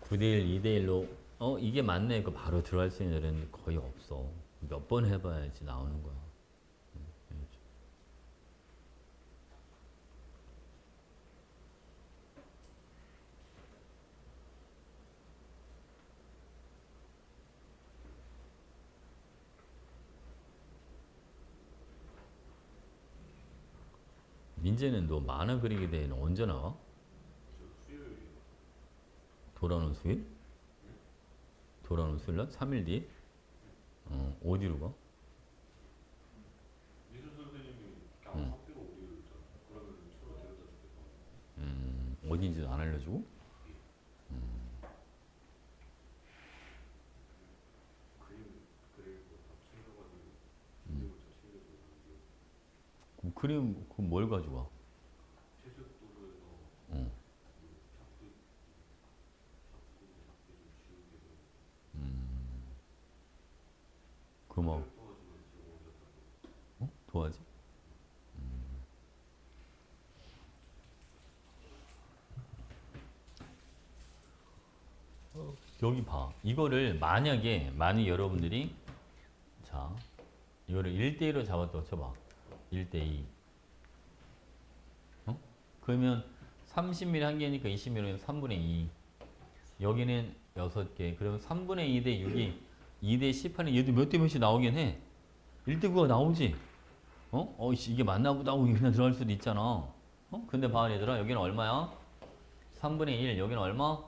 Speaker 1: 9대1, 2대1로 이게 맞네. 그 바로 들어갈 수 있는 애는 거의 없어. 몇 번 해봐야지 나오는 거야. 민재는 너 만화 그리기 대회는 언제 나와? 돌아오는 수요일? 돌아오는 수요일 날? 3일 뒤에? 어디로 가?
Speaker 2: 미술 선생님이 그냥 학교로 오기로 했잖아. 그러면 서로 데려다 주겠다.
Speaker 1: 어딘지도 안 알려주고?
Speaker 2: 그림 그릴 거다 챙겨가지고 그림을 다 챙겨서
Speaker 1: 그럼 뭘 가져가?
Speaker 2: 채색 도서에서
Speaker 1: 어.
Speaker 2: 작품 작품 좀 지우개
Speaker 1: 그막
Speaker 2: 도와주면 지금 오셨다고.
Speaker 1: 도와지? 여기 봐. 이거를 만약에 여러분들이 자 이거를 1대1로 잡았다고 쳐봐. 1대2. 그러면 30mm 한 개니까 20mm면 3분의 2. 여기는 6개. 그러면 3분의 2 대 6이 2 대 10 하는 얘도 몇 대 몇이 나오긴 해. 1대 9가 나오지? 이게 맞나 보다 하고 그냥 들어갈 수도 있잖아. 근데 봐, 얘들아. 여기는 얼마야? 3분의 1. 여기는 얼마?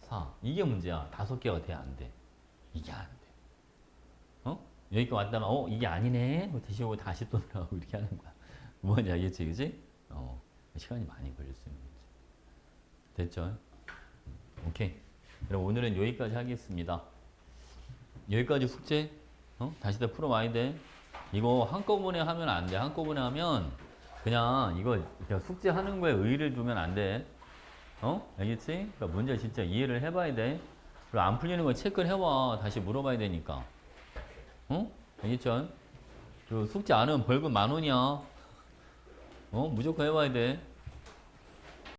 Speaker 1: 4. 이게 문제야. 5개가 돼, 안 돼? 이게 안 돼. 여기까지 왔다면, 이게 아니네? 다시 오고 다시 또 들어가고 이렇게 하는 거야. 뭔지 알겠지, 그지? 시간이 많이 걸릴 수 있는 문제. 됐죠? 오케이. 그럼 오늘은 여기까지 하겠습니다. 여기까지 숙제, 다시 다 풀어와야 돼. 이거 한꺼번에 하면 안 돼. 한꺼번에 하면 그냥 이거 그냥 숙제하는 거에 의의를 두면 안 돼. 알겠지? 그러니까 문제 진짜 이해를 해봐야 돼. 그리고 안 풀리는 거 체크를 해와. 다시 물어봐야 되니까. 알겠죠? 그리고 숙제 안 하면 벌금 10,000원이야. 무조건 해봐야 돼.